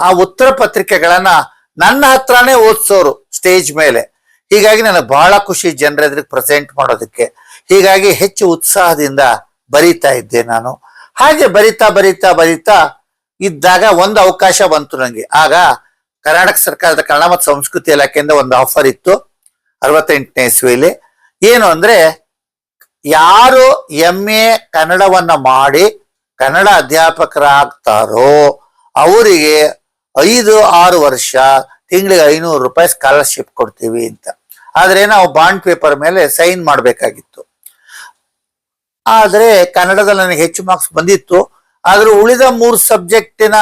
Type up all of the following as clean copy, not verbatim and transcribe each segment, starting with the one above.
ಆ ಉತ್ತರ ಪತ್ರಿಕೆಗಳನ್ನ ನನ್ನ ಹತ್ರನೇ ಓದಿಸೋರು ಸ್ಟೇಜ್ ಮೇಲೆ. ಹೀಗಾಗಿ ನನಗೆ ಬಹಳ ಖುಷಿ ಜನರ ಎದುರಿಗೆ ಪ್ರೆಸೆಂಟ್ ಮಾಡೋದಕ್ಕೆ. ಹೀಗಾಗಿ ಹೆಚ್ಚು ಉತ್ಸಾಹದಿಂದ ಬರೀತಾ ಇದ್ದೆ ನಾನು. ಹಾಗೆ ಬರಿತಾ ಬರಿತಾ ಬರಿತಾ ಇದ್ದಾಗ ಒಂದು ಅವಕಾಶ ಬಂತು ನನಗೆ. ಆಗ ಕರ್ನಾಟಕ ಸರ್ಕಾರದ ಕನ್ನಡ ಮತ್ತು ಸಂಸ್ಕೃತಿ ಇಲಾಖೆಯಿಂದ ಒಂದು ಆಫರ್ ಇತ್ತು 68ನೇ ಇಸ್ವಿಯಲ್ಲಿ. ಏನು ಅಂದ್ರೆ, ಯಾರು MA ಕನ್ನಡವನ್ನ ಮಾಡಿ ಕನ್ನಡ ಅಧ್ಯಾಪಕರಾಗ್ತಾರೋ ಅವರಿಗೆ 5-6 ವರ್ಷ ತಿಂಗಳಿಗೆ 500 ರೂಪಾಯಿ ಸ್ಕಾಲರ್ಶಿಪ್ ಕೊಡ್ತೀವಿ ಅಂತ. ಆದ್ರೆ ನಾವು ಬಾಂಡ್ ಪೇಪರ್ ಮೇಲೆ ಸೈನ್ ಮಾಡಬೇಕಾಗಿತ್ತು. ಆದ್ರೆ ಕನ್ನಡದಲ್ಲಿ ನನಗೆ ಹೆಚ್ಚು ಮಾರ್ಕ್ಸ್ ಬಂದಿತ್ತು. ಆದ್ರೂ ಉಳಿದ 3 ಸಬ್ಜೆಕ್ಟಿನ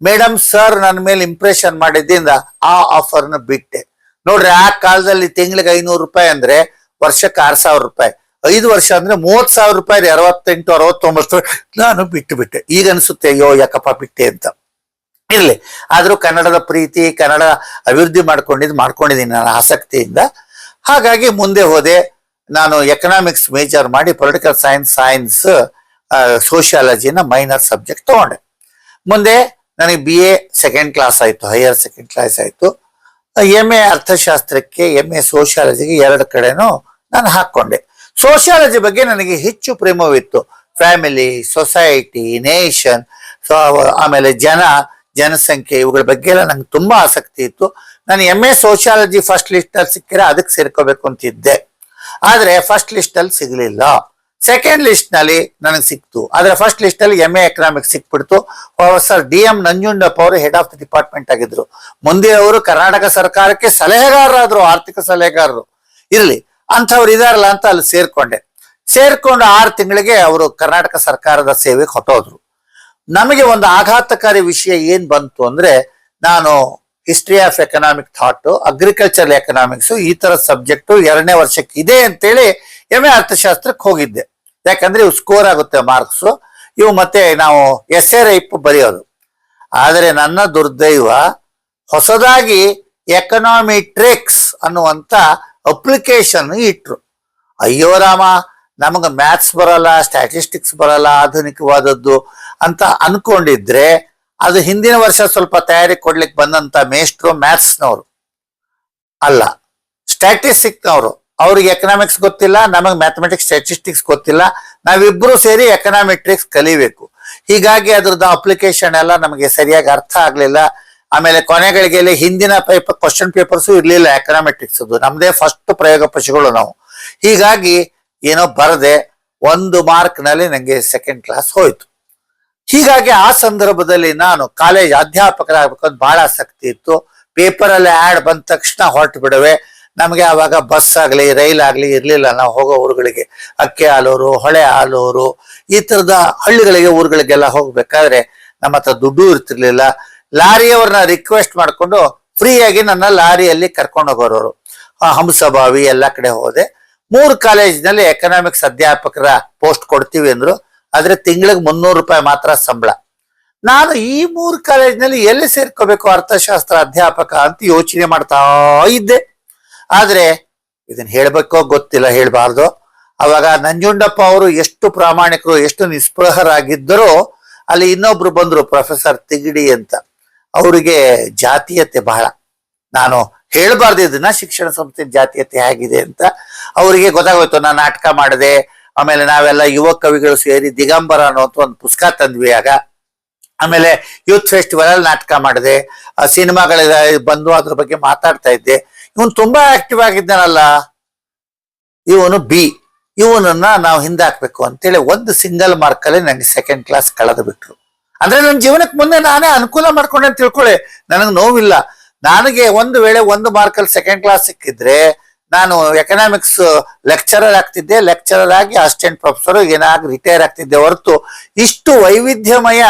ಮೇಡಮ್ ಸರ್ ನನ್ನ ಮೇಲೆ ಇಂಪ್ರೆಷನ್ ಮಾಡಿದ್ದಿಂದ ಆ ಆಫರ್ನ ಬಿಟ್ಟೆ. ನೋಡ್ರಿ, ಆ ಕಾಲದಲ್ಲಿ ತಿಂಗಳಿಗೆ 500 ರೂಪಾಯಿ ಅಂದ್ರೆ ವರ್ಷಕ್ಕೆ 6,000 ರೂಪಾಯಿ. 5 ವರ್ಷ ಅಂದ್ರೆ 30,000 ರೂಪಾಯಿ, 68, 69. ನಾನು ಬಿಟ್ಟೆ. ಈಗ ಅನ್ಸುತ್ತೆ, ಅಯ್ಯೋ ಯಾಕಪ್ಪ ಬಿಟ್ಟೆ ಅಂತ. ಇರ್ಲಿ, ಆದ್ರೂ ಕನ್ನಡದ ಪ್ರೀತಿ, ಕನ್ನಡ ಅಭಿವೃದ್ಧಿ ಮಾಡ್ಕೊಂಡಿದ್ದೀನಿ ನಾನು ಆಸಕ್ತಿಯಿಂದ. ಹಾಗಾಗಿ ಮುಂದೆ ಹೋದೆ. ನಾನು ಎಕನಾಮಿಕ್ಸ್ ಮೇಜರ್ ಮಾಡಿ ಪೊಲಿಟಿಕಲ್ ಸೈನ್ಸ್ ಸೋಷಿಯಾಲಜಿನ ಮೈನರ್ ಸಬ್ಜೆಕ್ಟ್ ತಗೊಂಡೆ. ಮುಂದೆ ನನಗೆ BA ಸೆಕೆಂಡ್ ಕ್ಲಾಸ್ ಆಯ್ತು, ಹೈಯರ್ ಸೆಕೆಂಡ್ ಕ್ಲಾಸ್ ಆಯ್ತು. MA ಅರ್ಥಶಾಸ್ತ್ರಕ್ಕೆ, MA ಸೋಷಿಯಾಲಜಿಗೆ 2 ಕಡೆನೂ ನಾನು ಹಾಕೊಂಡೆ. ಸೋಷಿಯಾಲಜಿ ಬಗ್ಗೆ ನನಗೆ ಹೆಚ್ಚು ಪ್ರೇಮವಿತ್ತು. ಫ್ಯಾಮಿಲಿ, ಸೊಸೈಟಿ, ನೇಷನ್, ಆಮೇಲೆ ಜನಸಂಖ್ಯೆ, ಇವುಗಳ ಬಗ್ಗೆ ಎಲ್ಲ ನಂಗೆ ತುಂಬಾ ಆಸಕ್ತಿ ಇತ್ತು. ನಾನು MA ಸೋಷಿಯಾಲಜಿ ಫಸ್ಟ್ ಲಿಸ್ಟ್ ಅಲ್ಲಿ ಸಿಕ್ಕಿದ್ರೆ ಅದಕ್ಕೆ ಸೇರ್ಕೋಬೇಕು ಅಂತಿದ್ದೆ. ಆದ್ರೆ ಫಸ್ಟ್ ಲಿಸ್ಟ್ ಅಲ್ಲಿ ಸಿಗ್ಲಿಲ್ಲ. ಸೆಕೆಂಡ್ ಲಿಸ್ಟ್ ನಲ್ಲಿ ನನಗೆ ಸಿಕ್ತು. ಆದ್ರೆ ಫಸ್ಟ್ ಲಿಸ್ಟ್ ಅಲ್ಲಿ MA ಎಕನಾಮಿಕ್ಸ್ ಸಿಕ್ಬಿಡ್ತು. ಪ್ರೊಫೆಸರ್ DM ನಂಜುಂಡಪ್ಪ ಅವರು ಹೆಡ್ ಆಫ್ ದ ಡಿಪಾರ್ಟ್ಮೆಂಟ್ ಆಗಿದ್ರು. ಮುಂದೆ ಅವರು ಕರ್ನಾಟಕ ಸರ್ಕಾರಕ್ಕೆ ಸಲಹೆಗಾರರಾದ್ರು, ಆರ್ಥಿಕ ಸಲಹೆಗಾರರು. ಇರ್ಲಿ, ಅಂಥವ್ರು ಇದಾರಲ್ಲ ಅಂತ ಅಲ್ಲಿ ಸೇರ್ಕೊಂಡು 6 ತಿಂಗಳಿಗೆ ಅವರು ಕರ್ನಾಟಕ ಸರ್ಕಾರದ ಸೇವೆಗೆ ಹೊಟ್ಟೋದ್ರು. ನಮಗೆ ಒಂದು ಆಘಾತಕಾರಿ ವಿಷಯ ಏನ್ ಬಂತು ಅಂದ್ರೆ, ನಾನು history of economic thought, agriculture economics ಈ ತರ ಸಬ್ಜೆಕ್ಟ್ 2ನೇ ವರ್ಷಕ್ಕೆ ಇದೆ ಅಂತೇಳಿ MA ಅರ್ಥಶಾಸ್ತ್ರಕ್ಕೆ ಹೋಗಿದ್ದೆ. ಯಾಕಂದ್ರೆ ಇವು ಸ್ಕೋರ್ ಆಗುತ್ತೆ ಮಾರ್ಕ್ಸ್, ಇವು ಮತ್ತೆ ನಾವು essay ರೈಪ್ ಬರೆಯೋದು. ಆದರೆ ನನ್ನ ದುರ್ದೈವ, ಹೊಸದಾಗಿ ಎಕನಾಮಿಟ್ರಿಕ್ಸ್ ಅನ್ನುವಂತ ಅಪ್ಲಿಕೇಶನ್ ಇಟ್ರು. ಅಯ್ಯೋ ರಾಮ, ನಮಗೆ ಮ್ಯಾಥ್ಸ್ ಬರಲ್ಲ, ಸ್ಟ್ಯಾಟಿಸ್ಟಿಕ್ಸ್ ಬರಲ್ಲ, ಆಧುನಿಕವಾದದ್ದು ಅಂತ ಅನ್ಕೊಂಡಿದ್ರೆ ಅದು ಹಿಂದಿನ ವರ್ಷ ಸ್ವಲ್ಪ ತಯಾರಿ ಕೊಡ್ಲಿಕ್ಕೆ ಬಂದಂತ ಮೇಷ್ಟ್ರು ಮ್ಯಾಥ್ಸ್ನವರು ಅಲ್ಲ, ಸ್ಟ್ಯಾಟಿಸ್ಟಿಕ್ನವರು. ಅವ್ರಿಗೆ ಎಕನಾಮಿಕ್ಸ್ ಗೊತ್ತಿಲ್ಲ, ನಮಗೆ ಮ್ಯಾಥಮೆಟಿಕ್ಸ್ ಸ್ಟ್ಯಾಟಿಸ್ಟಿಕ್ಸ್ ಗೊತ್ತಿಲ್ಲ. ನಾವಿಬ್ರು ಸೇರಿ ಎಕನಾಮಿಟ್ರಿಕ್ಸ್ ಕಲಿಬೇಕು. ಹೀಗಾಗಿ ಅದ್ರದ್ದು ಅಪ್ಲಿಕೇಶನ್ ಎಲ್ಲ ನಮಗೆ ಸರಿಯಾಗಿ ಅರ್ಥ ಆಗ್ಲಿಲ್ಲ. ಆಮೇಲೆ ಕೊನೆಗಳಿಗೆ ಹಿಂದಿನ ಕ್ವಶನ್ ಪೇಪರ್ಸು ಇರ್ಲಿಲ್ಲ ಎಕನಾಮೆಟ್ರಿಕ್ಸ್. ನಮ್ದೇ ಫಸ್ಟ್ ಪ್ರಯೋಗ ಪಶುಗಳು ನಾವು. ಹೀಗಾಗಿ ಏನೋ ಬರದೆ 1 ಮಾರ್ಕ್ ನಲ್ಲಿ ನಂಗೆ ಸೆಕೆಂಡ್ ಕ್ಲಾಸ್ ಹೋಯ್ತು. ಹೀಗಾಗಿ ಆ ಸಂದರ್ಭದಲ್ಲಿ ನಾನು ಕಾಲೇಜ್ ಅಧ್ಯಾಪಕರಾಗಬೇಕಂತ ಬಹಳ ಆಸಕ್ತಿ ಇತ್ತು. ಪೇಪರ್ ಅಲ್ಲಿ ಆಡ್ ಬಂದ ತಕ್ಷಣ ಹೊರಟು ಬಿಡುವೆ. ನಮಗೆ ಆವಾಗ ಬಸ್ ಆಗ್ಲಿ ರೈಲ್ ಆಗ್ಲಿ ಇರ್ಲಿಲ್ಲ. ನಾವು ಹೋಗೋ ಊರುಗಳಿಗೆ ಅಕ್ಕೆ ಹಾಲೂರು, ಹೊಳೆ ಹಾಲೂರು, ಈ ತರದ ಹಳ್ಳಿಗಳಿಗೆ ಊರುಗಳಿಗೆಲ್ಲ ಹೋಗ್ಬೇಕಾದ್ರೆ ನಮ್ಮ ಹತ್ರ ದುಡ್ಡು ಇರ್ತಿರ್ಲಿಲ್ಲ. ಲಾರಿಯವ್ರನ್ನ ರಿಕ್ವೆಸ್ಟ್ ಮಾಡ್ಕೊಂಡು ಫ್ರೀಯಾಗಿ ನನ್ನ ಲಾರಿಯಲ್ಲಿ ಕರ್ಕೊಂಡು ಹೋಗೋರು. ಹಂಸಭಾವಿ ಎಲ್ಲ ಕಡೆ ಹೋದೆ. 3 ಕಾಲೇಜಿನಲ್ಲಿ ಎಕನಾಮಿಕ್ಸ್ ಅಧ್ಯಾಪಕರ ಪೋಸ್ಟ್ ಕೊಡ್ತೀವಿ ಅಂದ್ರು. ಆದ್ರೆ ತಿಂಗಳಿಗೆ 300 ರೂಪಾಯಿ ಮಾತ್ರ ಸಂಬಳ. ನಾನು ಈ 3 ಕಾಲೇಜಿನಲ್ಲಿ ಎಲ್ಲಿ ಸೇರ್ಕೋಬೇಕು ಅರ್ಥಶಾಸ್ತ್ರ ಅಧ್ಯಾಪಕ ಅಂತ ಯೋಚನೆ ಮಾಡ್ತಾ ಇದ್ದೆ. ಆದ್ರೆ ಇದನ್ನ ಹೇಳ್ಬೇಕೋ ಗೊತ್ತಿಲ್ಲ, ಹೇಳ್ಬಾರ್ದು. ಅವಾಗ ನಂಜುಂಡಪ್ಪ ಅವರು ಎಷ್ಟು ಪ್ರಾಮಾಣಿಕರು, ಎಷ್ಟು ನಿಸ್ಪೃಹರಾಗಿದ್ದರೋ, ಅಲ್ಲಿ ಇನ್ನೊಬ್ರು ಬಂದ್ರು, ಪ್ರೊಫೆಸರ್ ತಿಗಡಿ ಅಂತ. ಅವರಿಗೆ ಜಾತೀಯತೆ ಬಹಳ. ನಾನು ಹೇಳ್ಬಾರ್ದು ಇದನ್ನ, ಶಿಕ್ಷಣ ಸಂಸ್ಥೆ ಜಾತೀಯತೆ ಹೇಗಿದೆ ಅಂತ. ಅವರಿಗೆ ಗೊತ್ತಾಗೋಯ್ತು. ನಾನು ನಾಟಕ ಮಾಡಿದೆ. ಆಮೇಲೆ ನಾವೆಲ್ಲ ಯುವ ಕವಿಗಳು ಸೇರಿ ದಿಗಂಬರ ಅನ್ನೋಂಥ ಒಂದು ಪುಸ್ತಕ ತಂದ್ವಿ ಆಗ. ಆಮೇಲೆ ಯೂತ್ ಫೆಸ್ಟಿವಲ್ ಅಲ್ಲಿ ನಾಟಕ ಮಾಡಿದೆ. ಸಿನಿಮಾಗಳ ಬಂದು ಅದ್ರ ಬಗ್ಗೆ ಮಾತಾಡ್ತಾ ಇದ್ದೆ. ಇವನು ತುಂಬಾ ಆಕ್ಟಿವ್ ಆಗಿದ್ದಾನಲ್ಲ, ಇವನು ಇವನನ್ನ ನಾವು ಹಿಂದಾಕ್ಬೇಕು ಅಂತೇಳಿ 1 ಸಿಂಗಲ್ ಮಾರ್ಕ್ ಅಲ್ಲಿ ನಂಗೆ ಸೆಕೆಂಡ್ ಕ್ಲಾಸ್ ಕಳೆದು ಬಿಟ್ರು. ಅಂದ್ರೆ ನನ್ನ ಜೀವನಕ್ಕೆ ಮುಂದೆ ನಾನೇ ಅನುಕೂಲ ಮಾಡ್ಕೊಂಡೆ ಅಂತ ತಿಳ್ಕೊಳ್ಳಿ, ನನಗೆ ನೋವಿಲ್ಲ. ನನಗೆ ಒಂದು ವೇಳೆ 1 ಮಾರ್ಕಲ್ಲಿ ಸೆಕೆಂಡ್ ಕ್ಲಾಸ್ ಸಿಕ್ಕಿದ್ರೆ ನಾನು ಎಕನಾಮಿಕ್ಸ್ ಲೆಕ್ಚರರ್ ಆಗ್ತಿದ್ದೆ. ಲೆಕ್ಚರರ್ ಆಗಿ ಅಸಿಸ್ಟೆಂಟ್ ಪ್ರೊಫೆಸರ್ ಏನಾಗಿ ರಿಟೈರ್ ಆಗ್ತಿದ್ದೆ ಹೊರತು ಇಷ್ಟು ವೈವಿಧ್ಯಮಯ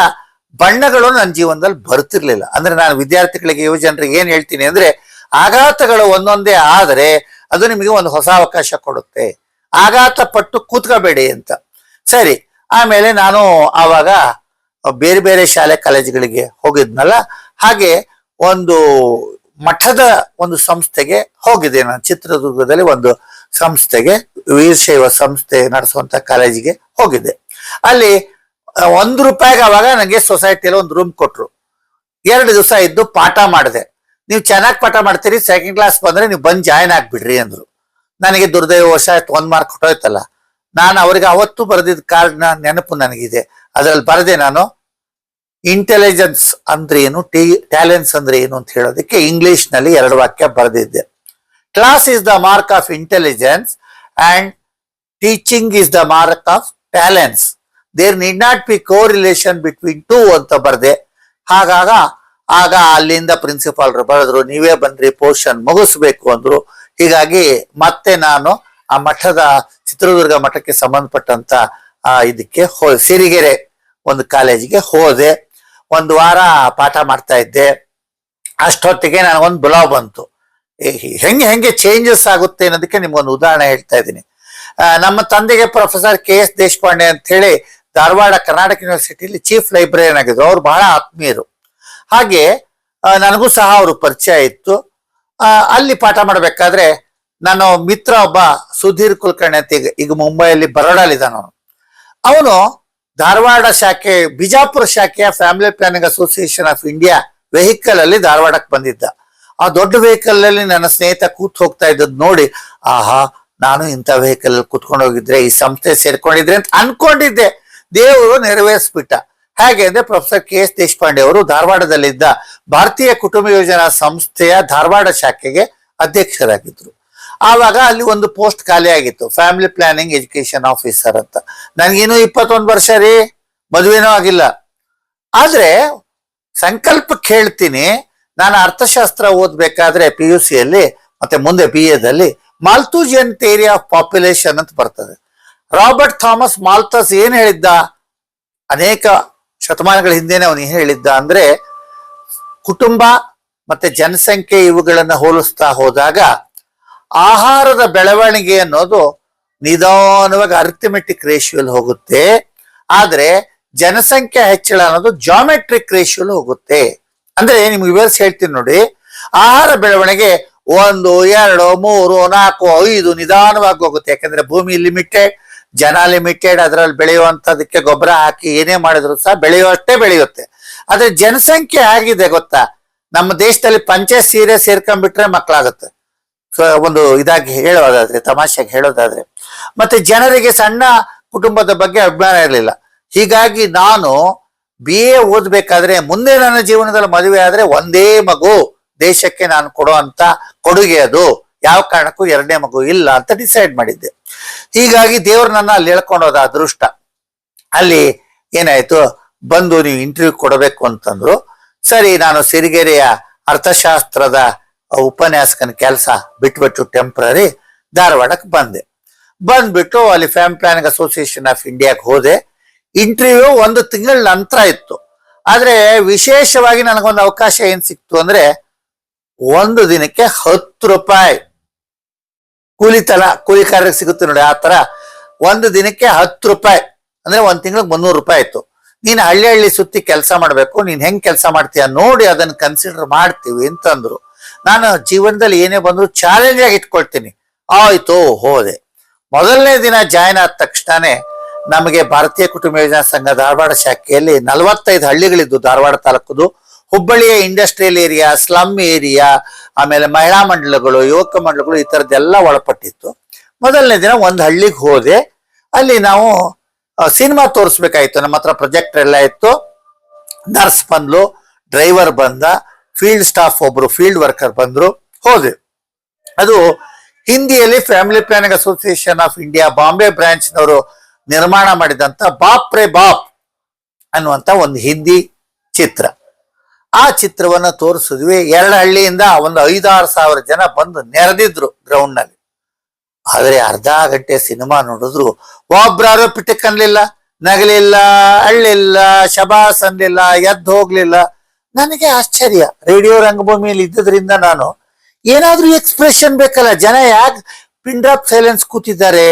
ಬಣ್ಣಗಳು ನನ್ನ ಜೀವನದಲ್ಲಿ ಬರ್ತಿರ್ಲಿಲ್ಲ. ಅಂದ್ರೆ ನಾನು ವಿದ್ಯಾರ್ಥಿಗಳಿಗೆ, ಯುವ ಜನರಿಗೆ ಏನ್ ಹೇಳ್ತೀನಿ ಅಂದ್ರೆ, ಆಘಾತಗಳು ಒಂದೊಂದೇ ಆದರೆ ಅದು ನಿಮಗೆ ಒಂದು ಹೊಸ ಅವಕಾಶ ಕೊಡುತ್ತೆ. ಆಘಾತ ಪಟ್ಟು ಕೂತ್ಕೋಬೇಡಿ ಅಂತ. ಸರಿ, ಆಮೇಲೆ ನಾನು ಆವಾಗ ಬೇರೆ ಬೇರೆ ಶಾಲೆ ಕಾಲೇಜುಗಳಿಗೆ ಹೋಗಿದ್ನಲ್ಲ, ಹಾಗೆ ಒಂದು ಮಠದ ಒಂದು ಸಂಸ್ಥೆಗೆ ಹೋಗಿದ್ದೆ ನಾನು. ಚಿತ್ರದುರ್ಗದಲ್ಲಿ ಒಂದು ಸಂಸ್ಥೆಗೆ, ವೀರಶೈವ ಸಂಸ್ಥೆ ನಡೆಸುವಂತ ಕಾಲೇಜಿಗೆ ಹೋಗಿದ್ದೆ. ಅಲ್ಲಿ 1 ರೂಪಾಯಿಗೆ ಅವಾಗ ನನಗೆ ಸೊಸೈಟಿಯಲ್ಲಿ ಒಂದು ರೂಮ್ ಕೊಟ್ರು. 2 ದಿವಸ ಇದ್ದು ಪಾಠ ಮಾಡಿದೆ. ನೀವು ಚೆನ್ನಾಗಿ ಪಾಠ ಮಾಡ್ತೀರಿ, ಸೆಕೆಂಡ್ ಕ್ಲಾಸ್ ಬಂದ್ರೆ ನೀವು ಬಂದು ಜಾಯ್ನ್ ಆಗ್ಬಿಡ್ರಿ ಅಂದ್ರು. ನನಗೆ ದುರ್ದೈವವಶಾತ್ 1 ಮಾರ್ಕ್ ಹೊಟ್ಟೋಯ್ತಲ್ಲ. ನಾನು ಅವ್ರಿಗೆ ಅವತ್ತು ಬರೆದಿದ್ದ ಕಾರ್ಡ್ನ ನೆನಪು ನನಗಿದೆ. ಅದ್ರಲ್ಲಿ ಬರೆದೆ ನಾನು ಇಂಟೆಲಿಜೆನ್ಸ್ ಅಂದ್ರೆ ಏನು, ಟ್ಯಾಲೆಂಟ್ಸ್ ಅಂದ್ರೆ ಏನು ಅಂತ ಹೇಳೋದಕ್ಕೆ ಇಂಗ್ಲಿಷ್ ನಲ್ಲಿ 2 ವಾಕ್ಯ ಬರೆದಿದ್ದೆ. Class is the mark of intelligence and teaching is the mark of talents. There need not be correlation between two ಅಂತ ಬರ್ದೆ. ಆಗ ಅಲ್ಲಿಂದ ಪ್ರಿನ್ಸಿಪಾಲ್ರು ಬರೆದ್ರು, ನೀವೇ ಬಂದ್ರಿ ಪೋರ್ಷನ್ ಮುಗಿಸ್ಬೇಕು ಅಂದ್ರು. ಹೀಗಾಗಿ ಮತ್ತೆ ನಾನು ಆ ಮಠದ ಚಿತ್ರದುರ್ಗ ಮಠಕ್ಕೆ ಸಂಬಂಧಪಟ್ಟಂತ ಇದಕ್ಕೆ ಸಿರಿಗೆರೆ ಒಂದು ಕಾಲೇಜಿಗೆ ಹೋದೆ. 1 ವಾರ ಪಾಠ ಮಾಡ್ತಾ ಇದ್ದೆ. ಅಷ್ಟೊತ್ತಿಗೆ ನನಗೊಂದು ಬುಲಾವ್ ಬಂತು. ಹೆಂಗೆ ಚೇಂಜಸ್ ಆಗುತ್ತೆ ಅನ್ನೋದಕ್ಕೆ ನಿಮ್ಗೊಂದು ಉದಾಹರಣೆ ಹೇಳ್ತಾ ಇದ್ದೀನಿ. ನಮ್ಮ ತಂದೆಗೆ ಪ್ರೊಫೆಸರ್ KS ದೇಶಪಾಂಡೆ ಅಂತ ಹೇಳಿ ಧಾರವಾಡ ಕರ್ನಾಟಕ ಯೂನಿವರ್ಸಿಟಿಯಲ್ಲಿ ಚೀಫ್ ಲೈಬ್ರರಿಯನ್ ಆಗಿದ್ರು. ಅವ್ರು ಬಹಳ ಆತ್ಮೀಯರು. ಹಾಗೆ ನನಗೂ ಸಹ ಅವರು ಪರಿಚಯ ಇತ್ತು. ಅಲ್ಲಿ ಪಾಠ ಮಾಡಬೇಕಾದ್ರೆ ನಾನು ಮಿತ್ರ ಒಬ್ಬ ಸುಧೀರ್ ಕುಲಕರ್ಣಿ ಅಂತ ಈಗ ಮುಂಬೈಯಲ್ಲಿ ಬರೋಡಾಲಿದ್ದಾನ. ಅವನು ಧಾರವಾಡ ಶಾಖೆ, ಬಿಜಾಪುರ ಶಾಖೆಯ family planning association of India vehicle ಅಲ್ಲಿ ಧಾರವಾಡಕ್ಕೆ ಬಂದಿದ್ದ. ಆ ದೊಡ್ಡ ವೆಹಿಕಲ್ ಅಲ್ಲಿ ನನ್ನ ಸ್ನೇಹಿತ ಕೂತ್ ಹೋಗ್ತಾ ಇದ್ದದ್ ನೋಡಿ, ಆಹಾ, ನಾನು ಇಂಥ ವೆಹಿಕಲ್ ಅಲ್ಲಿ ಕೂತ್ಕೊಂಡು ಹೋಗಿದ್ರೆ, ಈ ಸಂಸ್ಥೆ ಸೇರ್ಕೊಂಡಿದ್ರೆ ಅಂತ ಅನ್ಕೊಂಡಿದ್ದೆ. ದೇವರು ನೆರವೇರಿಸ್ಬಿಟ್ಟ. ಹೇಗೆ ಅಂದ್ರೆ ಪ್ರೊಫೆಸರ್ KS ದೇಶಪಾಂಡೆ ಅವರು ಧಾರವಾಡದಲ್ಲಿದ್ದ ಭಾರತೀಯ ಕುಟುಂಬ ಯೋಜನಾ ಸಂಸ್ಥೆಯ ಧಾರವಾಡ ಶಾಖೆಗೆ ಅಧ್ಯಕ್ಷರಾಗಿದ್ರು. ಆವಾಗ ಅಲ್ಲಿ ಒಂದು ಪೋಸ್ಟ್ ಖಾಲಿ ಆಗಿತ್ತು, ಫ್ಯಾಮಿಲಿ ಪ್ಲಾನಿಂಗ್ ಎಜುಕೇಶನ್ ಆಫೀಸರ್ ಅಂತ. ನನ್ಗೇನು 21 ವರ್ಷ ರೀ, ಮದುವೆನೂ ಆಗಿಲ್ಲ. ಆದ್ರೆ ಸಂಕಲ್ಪಕ್ಕೆ ಹೇಳ್ತೀನಿ, ನಾನು ಅರ್ಥಶಾಸ್ತ್ರ ಓದ್ಬೇಕಾದ್ರೆ PUC ಯಲ್ಲಿ ಮತ್ತೆ ಮುಂದೆ BA ದಲ್ಲಿ ಮಾಲ್ತೂಜಿಯನ್ ಥಿಯರಿ ಆಫ್ ಪಾಪ್ಯುಲೇಷನ್ ಅಂತ ಬರ್ತದೆ. ರಾಬರ್ಟ್ ಥಾಮಸ್ ಮಾಲ್ತಸ್ ಏನ್ ಹೇಳಿದ್ದ, ಅನೇಕ ಶತಮಾನಗಳ ಹಿಂದೆನೆ ಅವನು ಏನ್ ಹೇಳಿದ್ದ ಅಂದ್ರೆ, ಕುಟುಂಬ ಮತ್ತೆ ಜನಸಂಖ್ಯೆ ಇವುಗಳನ್ನ ಹೋಲಿಸ್ತಾ ಹೋದಾಗ ಆಹಾರದ ಬೆಳವಣಿಗೆ ಅನ್ನೋದು ನಿಧಾನವಾಗಿ ಅರ್ಥಮೆಟಿಕ್ ರೇಷಿಯೋಲ್ ಹೋಗುತ್ತೆ. ಆದ್ರೆ ಜನಸಂಖ್ಯೆ ಹೆಚ್ಚಳ ಅನ್ನೋದು ಜಾಮೆಟ್ರಿಕ್ ರೇಷಿಯೋಲ್ ಹೋಗುತ್ತೆ. ಅಂದ್ರೆ ನಿಮ್ಗೆ ವಿವರಿಸಿ ಹೇಳ್ತೀನಿ ನೋಡಿ. ಆಹಾರ ಬೆಳವಣಿಗೆ 1, 2, 3, 4, 5 ನಿಧಾನವಾಗಿ ಹೋಗುತ್ತೆ. ಯಾಕಂದ್ರೆ ಭೂಮಿ ಲಿಮಿಟೆಡ್, ಜನ ಲಿಮಿಟೆಡ್, ಅದರಲ್ಲಿ ಬೆಳೆಯುವಂತದಕ್ಕೆ ಗೊಬ್ಬರ ಹಾಕಿ ಏನೇ ಮಾಡಿದ್ರು ಸಹ ಬೆಳೆಯುವಷ್ಟೇ ಬೆಳೆಯುತ್ತೆ. ಆದ್ರೆ ಜನಸಂಖ್ಯೆ ಆಗಿದೆ ಗೊತ್ತಾ, ನಮ್ಮ ದೇಶದಲ್ಲಿ ಪಂಚೆ ಸೀರೆ ಸೇರ್ಕೊಂಡ್ಬಿಟ್ರೆ ಮಕ್ಕಳಾಗುತ್ತೆ. ಸೊ ಒಂದು ಇದಾಗಿ ಹೇಳೋದಾದ್ರೆ, ತಮಾಷೆಗೆ ಹೇಳೋದಾದ್ರೆ, ಮತ್ತೆ ಜನರಿಗೆ ಸಣ್ಣ ಕುಟುಂಬದ ಬಗ್ಗೆ ಅಭಿಮಾನ ಇರಲಿಲ್ಲ. ಹೀಗಾಗಿ ನಾನು BA ಓದ್ಬೇಕಾದ್ರೆ, ಮುಂದೆ ನನ್ನ ಜೀವನದಲ್ಲಿ ಮದುವೆ ಆದ್ರೆ ಒಂದೇ ಮಗು ದೇಶಕ್ಕೆ ನಾನು ಕೊಡುವಂತ ಕೊಡುಗೆ, ಅದು ಯಾವ ಕಾರಣಕ್ಕೂ 2ನೇ ಮಗು ಇಲ್ಲ ಅಂತ ಡಿಸೈಡ್ ಮಾಡಿದ್ದೆ. ಹೀಗಾಗಿ ದೇವ್ರು ನನ್ನ ಅಲ್ಲಿ ಹೇಳ್ಕೊಂಡೋದ ಅದೃಷ್ಟ. ಅಲ್ಲಿ ಏನಾಯ್ತು, ಬಂದು ನೀವು ಇಂಟರ್ವ್ಯೂ ಕೊಡಬೇಕು ಅಂತಂದ್ರು. ಸರಿ, ನಾನು ಸಿರಿಗೆರೆಯ ಅರ್ಥಶಾಸ್ತ್ರದ ಉಪನ್ಯಾಸಕನ ಕೆಲಸ ಬಿಟ್ಬಿಟ್ಟು ಟೆಂಪ್ರರಿ ಧಾರವಾಡಕ್ಕೆ ಬಂದ್ಬಿಟ್ಟು ಅಲ್ಲಿ ಫ್ಯಾಮಿಲಿ ಪ್ಲಾನಿಂಗ್ ಅಸೋಸಿಯೇಷನ್ ಆಫ್ ಇಂಡಿಯಾಗೆ ಹೋದೆ. ಇಂಟರ್ವ್ಯೂ 1 ತಿಂಗಳ ನಂತರ ಇತ್ತು. ಆದ್ರೆ ವಿಶೇಷವಾಗಿ ನನಗೊಂದು ಅವಕಾಶ ಏನ್ ಸಿಕ್ತು ಅಂದ್ರೆ, 1 ದಿನಕ್ಕೆ 10 ರೂಪಾಯಿ ಕೂಲಿಕಾರರಿಗೆ ಸಿಗುತ್ತೆ ನೋಡಿ, ಆ ತರ 1 ದಿನಕ್ಕೆ 10 ರೂಪಾಯಿ ಅಂದ್ರೆ 1 ತಿಂಗಳಿಗೆ 300 ರೂಪಾಯಿ ಇತ್ತು. ನೀನ್ ಹಳ್ಳಿ ಸುತ್ತಿ ಕೆಲಸ ಮಾಡ್ಬೇಕು, ನೀನ್ ಹೆಂಗ್ ಕೆಲಸ ಮಾಡ್ತೀಯ ನೋಡಿ ಅದನ್ನ ಕನ್ಸಿಡರ್ ಮಾಡ್ತೀವಿ ಅಂತಂದ್ರು. ನಾನು ಜೀವನದಲ್ಲಿ ಏನೇ ಬಂದ್ರು ಚಾಲೆಂಜ್ ಆಗಿ ಇಟ್ಕೊಳ್ತೀನಿ. ಆಯ್ತು, ಹೋದೆ. ಮೊದಲನೇ ದಿನ ಜಾಯ್ನ್ ಆದ ತಕ್ಷಣನೇ ನಮಗೆ ಭಾರತೀಯ ಕುಟುಂಬ ಯೋಜನಾ ಸಂಘ ಧಾರವಾಡ ಶಾಖೆಯಲ್ಲಿ 45 ಹಳ್ಳಿಗಳಿದ್ದು ಧಾರವಾಡ ತಾಲೂಕುದು. ಹುಬ್ಬಳ್ಳಿಯ ಇಂಡಸ್ಟ್ರಿಯಲ್ ಏರಿಯಾ, ಸ್ಲಮ್ ಏರಿಯಾ, ಆಮೇಲೆ ಮಹಿಳಾ ಮಂಡಳಗಳು, ಯುವಕ ಮಂಡಳಗಳು, ಈ ತರದ್ದೆಲ್ಲ ಒಳಪಟ್ಟಿತ್ತು. ಮೊದಲನೇ ದಿನ ಒಂದು ಹಳ್ಳಿಗೆ ಹೋದೆ. ಅಲ್ಲಿ ನಾವು ಸಿನಿಮಾ ತೋರಿಸ್ಬೇಕಾಯ್ತು. ನಮ್ಮ ಹತ್ರ ಪ್ರೊಜೆಕ್ಟರ್ ಎಲ್ಲ ಇತ್ತು. ನರ್ಸ್ ಬಂದ್ಲು, ಡ್ರೈವರ್ ಬಂದ, ಫೀಲ್ಡ್ ಸ್ಟಾಫ್ ಒಬ್ರು ಫೀಲ್ಡ್ ವರ್ಕರ್ ಬಂದ್ರು. ಹೋದೆ. ಅದು ಹಿಂದಿಯಲ್ಲಿ family planning association of India Bombay ಬ್ರಾಂಚ್ನವರು ನಿರ್ಮಾಣ ಮಾಡಿದಂತ ಬಾಪ್ ರೇ ಬಾಪ್ ಅನ್ನುವಂತ ಒಂದು ಹಿಂದಿ ಚಿತ್ರ. ಆ ಚಿತ್ರವನ್ನ ತೋರಿಸಿದ್ವಿ. 2 ಹಳ್ಳಿಯಿಂದ ಒಂದು 5-6 ಸಾವಿರ ಜನ ಬಂದು ನೆರೆದಿದ್ರು ಗ್ರೌಂಡ್ ನಲ್ಲಿ. ಆದ್ರೆ ಅರ್ಧ ಗಂಟೆ ಸಿನಿಮಾ ನೋಡಿದ್ರು ಒಬ್ರಾರು ಪಿಟಕ್ ಅನ್ಲಿಲ್ಲ, ನಗಲಿಲ್ಲ, ಅಳ್ಳಿಲ್ಲ, ಶಬಾಸ್ ಅನ್ಲಿಲ್ಲ, ಎದ್ದು ಹೋಗ್ಲಿಲ್ಲ. ನನಗೆ ಆಶ್ಚರ್ಯ. ರೇಡಿಯೋ ರಂಗಭೂಮಿಯಲ್ಲಿ ಇದ್ದದ್ರಿಂದ ನಾನು ಏನಾದ್ರೂ ಎಕ್ಸ್ಪ್ರೆಷನ್ ಬೇಕಲ್ಲ, ಜನ ಯಾಕೆ ಪಿನ್ ಡ್ರಾಪ್ ಸೈಲೆನ್ಸ್ ಕೂತಿದ್ದಾರೆ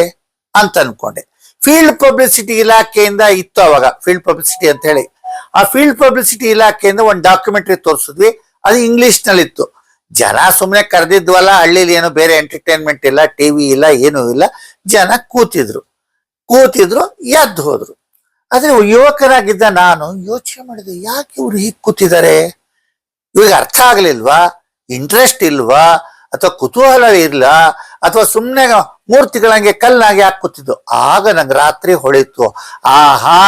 ಅಂತ ಅನ್ಕೊಂಡೆ. ಫೀಲ್ಡ್ ಪಬ್ಲಿಸಿಟಿ ಇಲಾಖೆಯಿಂದ ಇತ್ತು ಅವಾಗ, ಫೀಲ್ಡ್ ಪಬ್ಲಿಸಿಟಿ ಅಂತ ಹೇಳಿ. ಆ ಫೀಲ್ಡ್ ಪಬ್ಲಿಸಿಟಿ ಇಲಾಖೆಯಿಂದ ಒಂದು ಡಾಕ್ಯುಮೆಂಟರಿ ತೋರಿಸಿದ್ವಿ. ಅದು ಇಂಗ್ಲಿಷ್ ನಲ್ಲಿ ಇತ್ತು. ಜನ ಸುಮ್ಮನೆ ಕರೆದಿದ್ವಲ್ಲ, ಹಳ್ಳಿಲಿ ಏನು ಬೇರೆ ಎಂಟರ್ಟೈನ್ಮೆಂಟ್ ಇಲ್ಲ, ಟಿವಿ ಇಲ್ಲ, ಏನೂ ಇಲ್ಲ. ಜನ ಕೂತಿದ್ರು, ಎದ್ದು ಹೋದ್ರು. ಆದ್ರೆ ಯುವಕರಾಗಿದ್ದ ನಾನು ಯೋಚನೆ ಮಾಡಿದೆ, ಯಾಕೆ ಇವ್ರು ಹೀಗೆ ಕೂತಿದ್ದಾರೆ, ಇವಾಗ ಅರ್ಥ ಆಗ್ಲಿಲ್ವಾ, ಇಂಟ್ರೆಸ್ಟ್ ಇಲ್ವಾ, ಅಥವಾ ಕುತೂಹಲ ಇಲ್ಲ, ಅಥವಾ ಸುಮ್ಮನೆ 3 ತಿಂಗಳಂಗೆ ಕಲ್ಲಾಗಿ ಹಾಕುತ್ತಿದ್ದು. ಆಗ ನಂಗೆ ರಾತ್ರಿ ಹೊಳಿತು, ಆಹಾ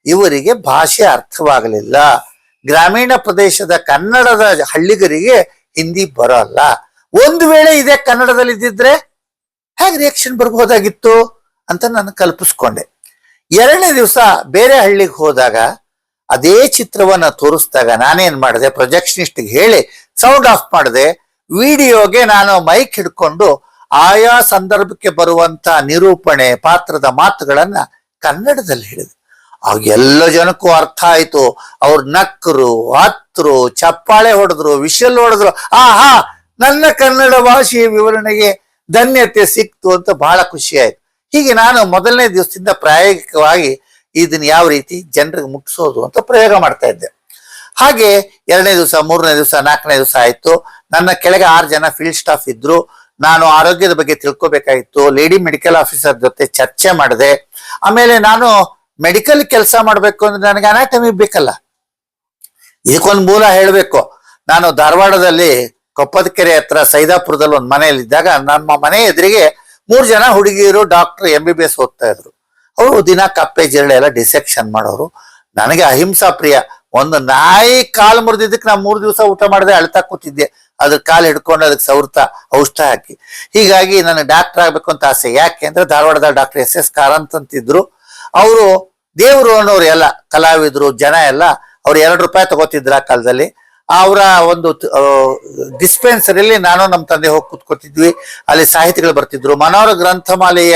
ಇವರಿಗೆ ಭಾಷೆ ಅರ್ಥವಾಗಲಿಲ್ಲ. ಗ್ರಾಮೀಣ ಪ್ರದೇಶದ ಕನ್ನಡದ ಹಳ್ಳಿಗರಿಗೆ ಹಿಂದಿ ಬರೋಲ್ಲ. ಒಂದು ವೇಳೆ ಇದೇ ಕನ್ನಡದಲ್ಲಿ ಇದ್ದಿದ್ರೆ ಹೇಗೆ ರಿಯಾಕ್ಷನ್ ಬರ್ಬೋದಾಗಿತ್ತು ಅಂತ ನಾನು ಕಲ್ಪಿಸ್ಕೊಂಡೆ. 2ನೇ ದಿವಸ ಬೇರೆ ಹಳ್ಳಿಗೆ ಹೋದಾಗ ಅದೇ ಚಿತ್ರವನ್ನ ತೋರಿಸಿದಾಗ ನಾನೇನ್ ಮಾಡಿದೆ, ಪ್ರೊಜೆಕ್ಷನಿಸ್ಟ್ಗೆ ಹೇಳಿ ಸೌಂಡ್ ಆಫ್ ಮಾಡಿದೆ. ವಿಡಿಯೋಗೆ ನಾನು ಮೈಕ್ ಹಿಡ್ಕೊಂಡು ಆಯಾ ಸಂದರ್ಭಕ್ಕೆ ಬರುವಂತ ನಿರೂಪಣೆ, ಪಾತ್ರದ ಮಾತುಗಳನ್ನ ಕನ್ನಡದಲ್ಲಿ ಹೇಳಿದೆ. ಆಗ ಎಲ್ಲ ಜನಕ್ಕೂ ಅರ್ಥ ಆಯ್ತು. ಅವ್ರು ನಕ್ಕರು, ಹತ್ರು, ಚಪ್ಪಾಳೆ ಹೊಡೆದ್ರು, ವಿಷಲ್ ಹೊಡೆದ್ರು. ಆಹಾ ನನ್ನ ಕನ್ನಡ ಭಾಷೆಯ ವಿವರಣೆಗೆ ಧನ್ಯತೆ ಸಿಕ್ತು ಅಂತ ಬಹಳ ಖುಷಿ ಆಯ್ತು. ಹೀಗೆ ನಾನು ಮೊದಲನೇ ದಿವಸದಿಂದ ಪ್ರಾಯೋಗಿಕವಾಗಿ ಇದನ್ನ ಯಾವ ರೀತಿ ಜನರಿಗೆ ಮುಟ್ಟಿಸೋದು ಅಂತ ಪ್ರಯೋಗ ಮಾಡ್ತಾ ಇದ್ದೆ. ಹಾಗೆ 2ನೇ ದಿವಸ, 3ನೇ ದಿವಸ, 4ನೇ ದಿವಸ ಆಯ್ತು. ನನ್ನ ಕೆಳಗೆ 6 ಜನ ಫೀಲ್ಡ್ ಸ್ಟಾಫ್ ಇದ್ರು. ನಾನು ಆರೋಗ್ಯದ ಬಗ್ಗೆ ತಿಳ್ಕೊಬೇಕಾಗಿತ್ತು. ಲೇಡಿ ಮೆಡಿಕಲ್ ಆಫೀಸರ್ ಜೊತೆ ಚರ್ಚೆ ಮಾಡಿದೆ. ಆಮೇಲೆ ನಾನು ಮೆಡಿಕಲ್ ಕೆಲಸ ಮಾಡ್ಬೇಕು ಅಂದ್ರೆ ನನಗೆ ಅನಾಟಮಿ ಬೇಕಲ್ಲ, ಇದಕ್ಕೊಂದು ಮೂಲ ಹೇಳ್ಬೇಕು. ನಾನು ಧಾರವಾಡದಲ್ಲಿ ಕೊಪ್ಪದಕೆರೆ ಹತ್ರ ಸೈದಾಪುರದಲ್ಲಿ ಒಂದು ಮನೆಯಲ್ಲಿದ್ದಾಗ ನಮ್ಮ ಮನೆ ಎದುರಿಗೆ 3 ಜನ ಹುಡುಗಿಯರು ಡಾಕ್ಟರ್ MBBS ಓದ್ತಾ ಇದ್ರು. ಅವರು ದಿನ ಕಪ್ಪೆ ಜಿರಳೆ ಎಲ್ಲ ಡಿಸೆಕ್ಷನ್ ಮಾಡೋರು. ನನಗೆ ಅಹಿಂಸಾ ಪ್ರಿಯ. ಒಂದು ನಾಯಿ ಕಾಲು ಮುರಿದಿದ್ದಕ್ಕೆ ನಾ 3 ದಿವಸ ಊಟ ಮಾಡದೆ ಅಳ್ತಾ ಕೂತಿದ್ದೆ. ಅದ್ರ ಕಾಲು ಹಿಡ್ಕೊಂಡು ಅದಕ್ಕೆ ಸವರ್ತಾ ಔಷಧ ಹಾಕಿ. ಹೀಗಾಗಿ ನನಗೆ ಡಾಕ್ಟರ್ ಆಗ್ಬೇಕು ಅಂತ ಆಸೆ. ಯಾಕೆ ಅಂದ್ರೆ ಧಾರವಾಡದ ಡಾಕ್ಟರ್ SS ಕಾರಂತ್ ಅಂತಿದ್ರು. ಅವರು ದೇವರು ಅನ್ನೋರು ಎಲ್ಲ ಕಲಾವಿದ್ರು, ಜನ ಎಲ್ಲ ಅವ್ರು 2 ರೂಪಾಯಿ ತಗೋತಿದ್ರು ಆ ಕಾಲದಲ್ಲಿ. ಅವರ ಒಂದು ಡಿಸ್ಪೆನ್ಸರಿಯಲ್ಲಿ ನಾನು ನಮ್ಮ ತಂದೆ ಹೋಗಿ ಕೂತ್ಕೊತಿದ್ವಿ. ಅಲ್ಲಿ ಸಾಹಿತಿಗಳು ಬರ್ತಿದ್ರು. ಮನೋಹರ ಗ್ರಂಥಮಾಲೆಯ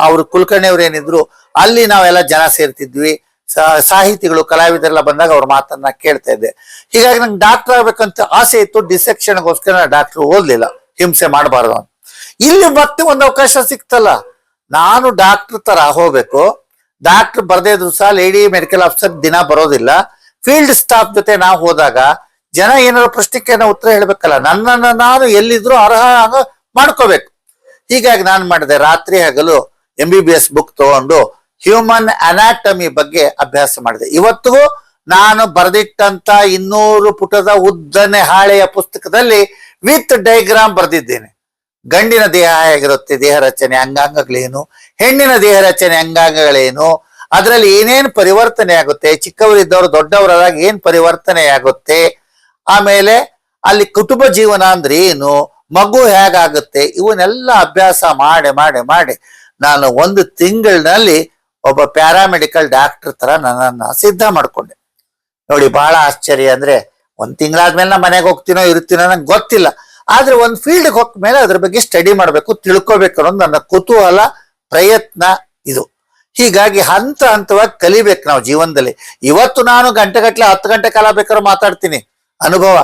ಅವ್ರ ಕುಲಕರ್ಣಿಯವ್ರು ಏನಿದ್ರು ಅಲ್ಲಿ ನಾವೆಲ್ಲ ಜನ ಸೇರ್ತಿದ್ವಿ. ಸಾಹಿತಿಗಳು, ಕಲಾವಿದರೆಲ್ಲ ಬಂದಾಗ ಅವ್ರ ಮಾತನ್ನ ಕೇಳ್ತಾ ಇದ್ದೆ. ಹೀಗಾಗಿ ನಂಗೆ ಡಾಕ್ಟರ್ ಆಗ್ಬೇಕಂತ ಆಸೆ ಇತ್ತು. ಡಿಸೆಕ್ಷನ್ಗೋಸ್ಕರ ಡಾಕ್ಟರ್ ಓದ್ಲಿಲ್ಲ, ಹಿಂಸೆ ಮಾಡಬಾರ್ದು ಅಂತ. ಇಲ್ಲಿ ಮತ್ತೆ ಒಂದು ಅವಕಾಶ ಸಿಕ್ತಲ್ಲ, ನಾನು ಡಾಕ್ಟರ್ ತರ ಹೋಗ್ಬೇಕು. ಡಾಕ್ಟರ್ ಬರ್ದೇ ದಿವಸ ಲೇಡಿ ಮೆಡಿಕಲ್ ಆಫೀಸರ್ ದಿನ ಬರೋದಿಲ್ಲ. ಫೀಲ್ಡ್ ಸ್ಟಾಫ್ ಜೊತೆ ನಾವು ಹೋದಾಗ ಜನ ಏನಾದ್ರು ಪ್ರಶ್ನೆಗೆ ಉತ್ತರ ಹೇಳ್ಬೇಕಲ್ಲ, ನನ್ನನ್ನು ನಾನು ಎಲ್ಲಿದ್ರು ಅರ್ಹ ಮಾಡ್ಕೋಬೇಕು. ಹೀಗಾಗಿ ನಾನು ಮಾಡಿದೆ, ರಾತ್ರಿ ಹಗಲು MBBS ಬುಕ್ ತಗೊಂಡು ಹ್ಯೂಮನ್ ಅನಾಟಮಿ ಬಗ್ಗೆ ಅಭ್ಯಾಸ ಮಾಡಿದೆ. ಇವತ್ತಿಗೂ ನಾನು ಬರೆದಿಟ್ಟಂತ 200 ಪುಟದ ಉದ್ದನೆ ಹಾಳೆಯ ಪುಸ್ತಕದಲ್ಲಿ ವಿತ್ ಡೈಗ್ರಾಮ್ ಬರೆದಿದ್ದೇನೆ. ಗಂಡಿನ ದೇಹ ಹೇಗಿರುತ್ತೆ, ದೇಹ ರಚನೆ, ಅಂಗಾಂಗಗಳೇನು, ಹೆಣ್ಣಿನ ದೇಹ ರಚನೆ, ಅಂಗಾಂಗಗಳೇನು, ಅದರಲ್ಲಿ ಏನೇನು ಪರಿವರ್ತನೆ ಆಗುತ್ತೆ, ಚಿಕ್ಕವರಿದ್ದವರು ದೊಡ್ಡವರಾದಾಗ ಏನ್ ಪರಿವರ್ತನೆ ಆಗುತ್ತೆ, ಆಮೇಲೆ ಅಲ್ಲಿ ಕುಟುಂಬ ಜೀವನ ಅಂದ್ರೆ ಏನು, ಮಗು ಹೇಗಾಗುತ್ತೆ, ಇವನ್ನೆಲ್ಲ ಅಭ್ಯಾಸ ಮಾಡಿ ಮಾಡಿ ಮಾಡಿ ನಾನು 1 ತಿಂಗಳಿನಲ್ಲಿ ಒಬ್ಬ ಪ್ಯಾರಾಮೆಡಿಕಲ್ ಡಾಕ್ಟರ್ ತರ ನನ್ನನ್ನ ಸಿದ್ಧ ಮಾಡ್ಕೊಂಡೆ. ನೋಡಿ ಬಹಳ ಆಶ್ಚರ್ಯ ಅಂದ್ರೆ 1 ತಿಂಗಳಾದ್ಮೇಲೆ ನಾ ಮನೆಗೆ ಹೋಗ್ತೀನೋ ಇರ್ತೀನೋ ನಂಗೆ ಗೊತ್ತಿಲ್ಲ. ಆದ್ರೆ ಒಂದು ಫೀಲ್ಡ್ಗೆ ಹೋದ ಮೇಲೆ ಅದ್ರ ಬಗ್ಗೆ ಸ್ಟಡಿ ಮಾಡ್ಬೇಕು, ತಿಳ್ಕೊಬೇಕು ಅನ್ನೋದು ನನ್ನ ಕುತೂಹಲ, ಪ್ರಯತ್ನ ಇದು. ಹೀಗಾಗಿ ಹಂತ ಹಂತವಾಗಿ ಕಲಿಬೇಕು ನಾವು ಜೀವನದಲ್ಲಿ. ಇವತ್ತು ನಾನು ಗಂಟೆಗಟ್ಟಲೆ 10 ಗಂಟೆ ಕಾಲ ಬೇಕಾದ್ರೂ ಮಾತಾಡ್ತೀನಿ, ಅನುಭವ.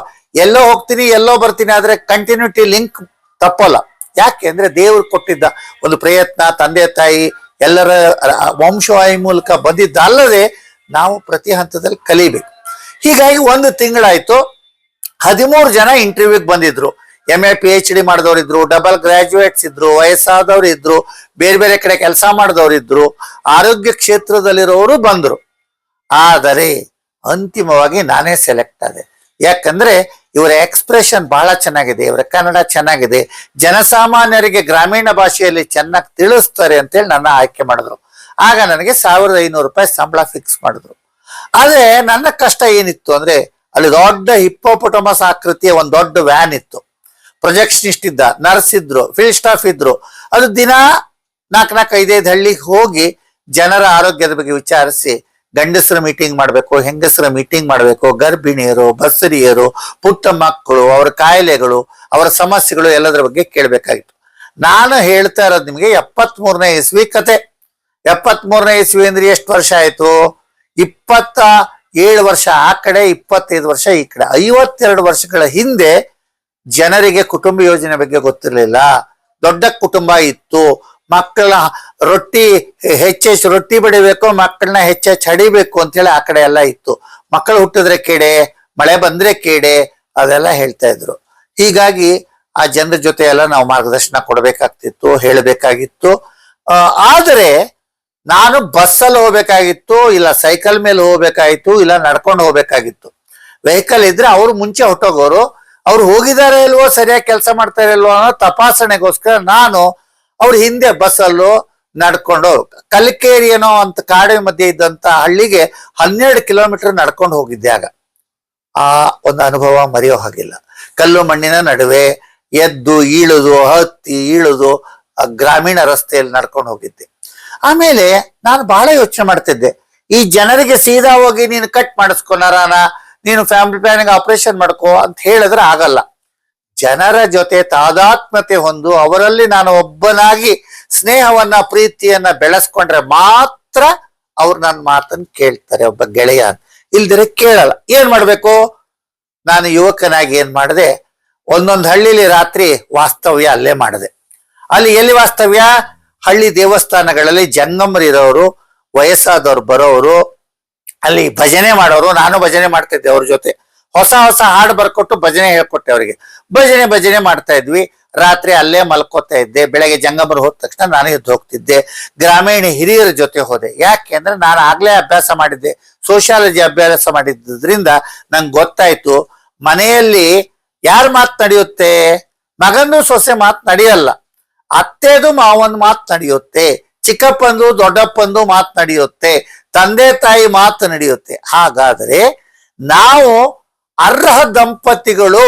ಎಲ್ಲೋ ಹೋಗ್ತೀನಿ, ಎಲ್ಲೋ ಬರ್ತೀನಿ, ಆದ್ರೆ ಕಂಟಿನ್ಯೂಟಿ ಲಿಂಕ್ ತಪ್ಪಲ್ಲ. ಯಾಕೆ ಅಂದ್ರೆ ದೇವ್ರು ಕೊಟ್ಟಿದ್ದ ಒಂದು ಪ್ರಯತ್ನ, ತಂದೆ ತಾಯಿ ಎಲ್ಲರ ವಂಶವಾಹಿ ಮೂಲಕ ಬಂದಿದ್ದಲ್ಲದೆ ನಾವು ಪ್ರತಿ ಹಂತದಲ್ಲಿ ಕಲಿಬೇಕು. ಹೀಗಾಗಿ 1 ತಿಂಗಳಾಯ್ತು. 13 ಜನ ಇಂಟರ್ವ್ಯೂಗೆ ಬಂದಿದ್ರು. MA PhD ಮಾಡಿದವರಿದ್ರು, ಡಬಲ್ ಗ್ರಾಜುಯೇಟ್ಸ್ ಇದ್ರು, ವಯಸ್ಸಾದವ್ರು ಇದ್ರು, ಬೇರೆ ಬೇರೆ ಕಡೆ ಕೆಲಸ ಮಾಡಿದವರು ಇದ್ರು, ಆರೋಗ್ಯ ಕ್ಷೇತ್ರದಲ್ಲಿರೋರು ಬಂದ್ರು. ಆದರೆ ಅಂತಿಮವಾಗಿ ನಾನೇ ಸೆಲೆಕ್ಟ್ ಆದೆ. ಯಾಕಂದ್ರೆ ಇವರ ಎಕ್ಸ್ಪ್ರೆಷನ್ ಬಹಳ ಚೆನ್ನಾಗಿದೆ, ಇವರ ಕನ್ನಡ ಚೆನ್ನಾಗಿದೆ, ಜನಸಾಮಾನ್ಯರಿಗೆ ಗ್ರಾಮೀಣ ಭಾಷೆಯಲ್ಲಿ ಚೆನ್ನಾಗಿ ತಿಳಿಸ್ತಾರೆ ಅಂತೇಳಿ ನನ್ನ ಆಯ್ಕೆ ಮಾಡಿದ್ರು. ಆಗ ನನಗೆ 1500 ರೂಪಾಯಿ ಸಂಬಳ ಫಿಕ್ಸ್ ಮಾಡಿದ್ರು. ಆದ್ರೆ ನನ್ನ ಕಷ್ಟ ಏನಿತ್ತು ಅಂದ್ರೆ ಅಲ್ಲಿ ದೊಡ್ಡ ಹಿಪ್ಪೋಪೊಟಮಸ್ ಆಕೃತಿಯ ಒಂದು ದೊಡ್ಡ ವ್ಯಾನ್ ಇತ್ತು. ಪ್ರೊಜೆಕ್ಷನಿಸ್ಟ್ ಇದ್ದ, ನರ್ಸ್ ಇದ್ರು, ಫೀಲ್ಡ್ ಸ್ಟಾಫ್ ಇದ್ರು. ಅದು ದಿನ 4-5 ಹಳ್ಳಿಗೆ ಹೋಗಿ ಜನರ ಆರೋಗ್ಯದ ಬಗ್ಗೆ ವಿಚಾರಿಸಿ, ಗಂಡಸರ ಮೀಟಿಂಗ್ ಮಾಡ್ಬೇಕು, ಹೆಂಗಸರ ಮೀಟಿಂಗ್ ಮಾಡ್ಬೇಕು, ಗರ್ಭಿಣಿಯರು, ಬಸರಿಯರು, ಪುಟ್ಟ ಮಕ್ಕಳು, ಅವರ ಕಾಯಿಲೆಗಳು, ಅವರ ಸಮಸ್ಯೆಗಳು ಎಲ್ಲದರ ಬಗ್ಗೆ ಕೇಳ್ಬೇಕಾಗಿತ್ತು. ನಾನು ಹೇಳ್ತಾ ಇರೋದು ನಿಮಗೆ 73ನೇ ಇಸ್ವಿ ಕತೆ. 73ನೇ ಇಸ್ವಿ ಅಂದ್ರೆ ಎಷ್ಟು ವರ್ಷ ಆಯ್ತು? 27 ವರ್ಷ ಆ ಕಡೆ, 25 ವರ್ಷ ಈ ಕಡೆ. 52 ವರ್ಷಗಳ ಹಿಂದೆ ಜನರಿಗೆ ಕುಟುಂಬ ಯೋಜನೆ ಬಗ್ಗೆ ಗೊತ್ತಿರಲಿಲ್ಲ. ದೊಡ್ಡ ಕುಟುಂಬ ಇತ್ತು. ಮಕ್ಕಳ ರೊಟ್ಟಿ ಹೆಚ್ಚೆಚ್ಚು ರೊಟ್ಟಿ ಬಡಿಬೇಕು, ಮಕ್ಕಳನ್ನ ಹೆಚ್ಚೆಚ್ಚು ಹಡಿಬೇಕು ಅಂತೇಳಿ ಆ ಕಡೆ ಎಲ್ಲ ಇತ್ತು. ಮಕ್ಕಳು ಹುಟ್ಟಿದ್ರೆ ಕೇಡೆ, ಮಳೆ ಬಂದ್ರೆ ಕೇಡೆ, ಅದೆಲ್ಲ ಹೇಳ್ತಾ ಇದ್ರು. ಹೀಗಾಗಿ ಆ ಜನರ ಜೊತೆ ಎಲ್ಲ ನಾವು ಮಾರ್ಗದರ್ಶನ ಕೊಡ್ಬೇಕಾಗ್ತಿತ್ತು, ಹೇಳಬೇಕಾಗಿತ್ತು. ಆದರೆ ನಾನು ಬಸ್ಸಲ್ಲಿ ಹೋಗ್ಬೇಕಾಗಿತ್ತು, ಇಲ್ಲ ಸೈಕಲ್ ಮೇಲೆ ಹೋಗ್ಬೇಕಾಗಿತ್ತು, ಇಲ್ಲ ನಡ್ಕೊಂಡು ಹೋಗ್ಬೇಕಾಗಿತ್ತು. ವೆಹಿಕಲ್ ಇದ್ರೆ ಅವ್ರು ಮುಂಚೆ ಹೊಟ್ಟೋಗೋರು, ಅವ್ರು ಹೋಗಿದಾರೆ ಇಲ್ವೋ, ಸರಿಯಾಗಿ ಕೆಲಸ ಮಾಡ್ತಾ ಇಲ್ವೋ ಅನ್ನೋ ತಪಾಸಣೆಗೋಸ್ಕರ ನಾನು ಅವ್ರ ಹಿಂದೆ ಬಸ್ಸಲ್ಲೂ ನಡ್ಕೊಂಡು ಕಲ್ಕೇರಿ ಏನೋ ಅಂತ ಕಾಡಿನ ಮಧ್ಯೆ ಇದ್ದಂತ ಹಳ್ಳಿಗೆ 12 ಕಿಲೋಮೀಟರ್ ನಡ್ಕೊಂಡು ಹೋಗಿದ್ದೆ. ಆಗ ಆ ಒಂದು ಅನುಭವ ಮರೆಯೋ ಹಾಗಿಲ್ಲ. ಕಲ್ಲು ಮಣ್ಣಿನ ನಡುವೆ ಎದ್ದು ಇಳಿದು ಹತ್ತಿ ಇಳಿದು ಗ್ರಾಮೀಣ ರಸ್ತೆಯಲ್ಲಿ ನಡ್ಕೊಂಡು ಹೋಗಿದ್ದೆ. ಆಮೇಲೆ ನಾನು ಬಹಳ ಯೋಚನೆ ಮಾಡ್ತಿದ್ದೆ, ಈ ಜನರಿಗೆ ಸೀದಾ ಹೋಗಿ ನೀನು ಕಟ್ ಮಾಡಿಸ್ಕೊ ನರಾನ, ನೀನು ಫ್ಯಾಮಿಲಿ ಪ್ಲಾನಿಂಗ್ ಆಪರೇಷನ್ ಮಾಡ್ಕೋ ಅಂತ ಹೇಳಿದ್ರೆ ಆಗಲ್ಲ. ಜನರ ಜೊತೆ ತಾದಾತ್ಮ್ಯತೆ ಹೊಂದು ಅವರಲ್ಲಿ ನಾನು ಒಬ್ಬನಾಗಿ ಸ್ನೇಹವನ್ನ ಪ್ರೀತಿಯನ್ನ ಬೆಳೆಸ್ಕೊಂಡ್ರೆ ಮಾತ್ರ ಅವ್ರು ನನ್ನ ಮಾತನ್ನು ಕೇಳ್ತಾರೆ, ಒಬ್ಬ ಗೆಳೆಯ. ಇಲ್ದಿರೆ ಕೇಳಲ್ಲ. ಏನ್ ಮಾಡ್ಬೇಕು? ನಾನು ಯುವಕನಾಗಿ ಏನ್ ಮಾಡಿದೆ, ಒಂದೊಂದು ಹಳ್ಳಿಲಿ ರಾತ್ರಿ ವಾಸ್ತವ್ಯ ಅಲ್ಲೇ ಮಾಡಿದೆ. ಅಲ್ಲಿ ಎಲ್ಲಿ ವಾಸ್ತವ್ಯ? ಹಳ್ಳಿ ದೇವಸ್ಥಾನಗಳಲ್ಲಿ ಜಂಗಮರಿರೋರು, ವಯಸ್ಸಾದವ್ರು ಬರೋರು, ಅಲ್ಲಿ ಭಜನೆ ಮಾಡೋರು. ನಾನು ಭಜನೆ ಮಾಡ್ತಿದ್ದೆ ಅವ್ರ ಜೊತೆ. ಹೊಸ ಹೊಸ ಹಾಡು ಬರ್ಕೊಟ್ಟು ಭಜನೆ ಹೇಳ್ಕೊಟ್ಟೆ ಅವರಿಗೆ. ಭಜನೆ ಮಾಡ್ತಾ ಇದ್ವಿ. ರಾತ್ರಿ ಅಲ್ಲೇ ಮಲ್ಕೋತಾ ಇದ್ದೆ. ಬೆಳಗ್ಗೆ ಜಂಗಮರು ಹೋದ ತಕ್ಷಣ ನಾನು ಎದ್ದು ಹೋಗ್ತಿದ್ದೆ. ಗ್ರಾಮೀಣ ಹಿರಿಯರ ಜೊತೆ ಹೋದೆ. ಯಾಕೆ ಅಂದ್ರೆ ನಾನು ಆಗ್ಲೇ ಅಭ್ಯಾಸ ಮಾಡಿದ್ದೆ, ಸೋಷಿಯಾಲಜಿ ಅಭ್ಯಾಸ ಮಾಡಿದ್ರಿಂದ ನಂಗೆ ಗೊತ್ತಾಯ್ತು, ಮನೆಯಲ್ಲಿ ಯಾರ ಮಾತು ನಡೆಯುತ್ತೆ? ಮಗಂದು ಸೊಸೆ ಮಾತು ನಡೆಯಲ್ಲ, ಅತ್ತೆದು ಮಾವನ್ ಮಾತು ನಡೆಯುತ್ತೆ, ಚಿಕ್ಕಪ್ಪಂದು ದೊಡ್ಡಪ್ಪಂದು ಮಾತು ನಡೆಯುತ್ತೆ, ತಂದೆ ತಾಯಿ ಮಾತು ನಡೆಯುತ್ತೆ. ಹಾಗಾದ್ರೆ ನಾವು ಅರ್ಹ ದಂಪತಿಗಳು,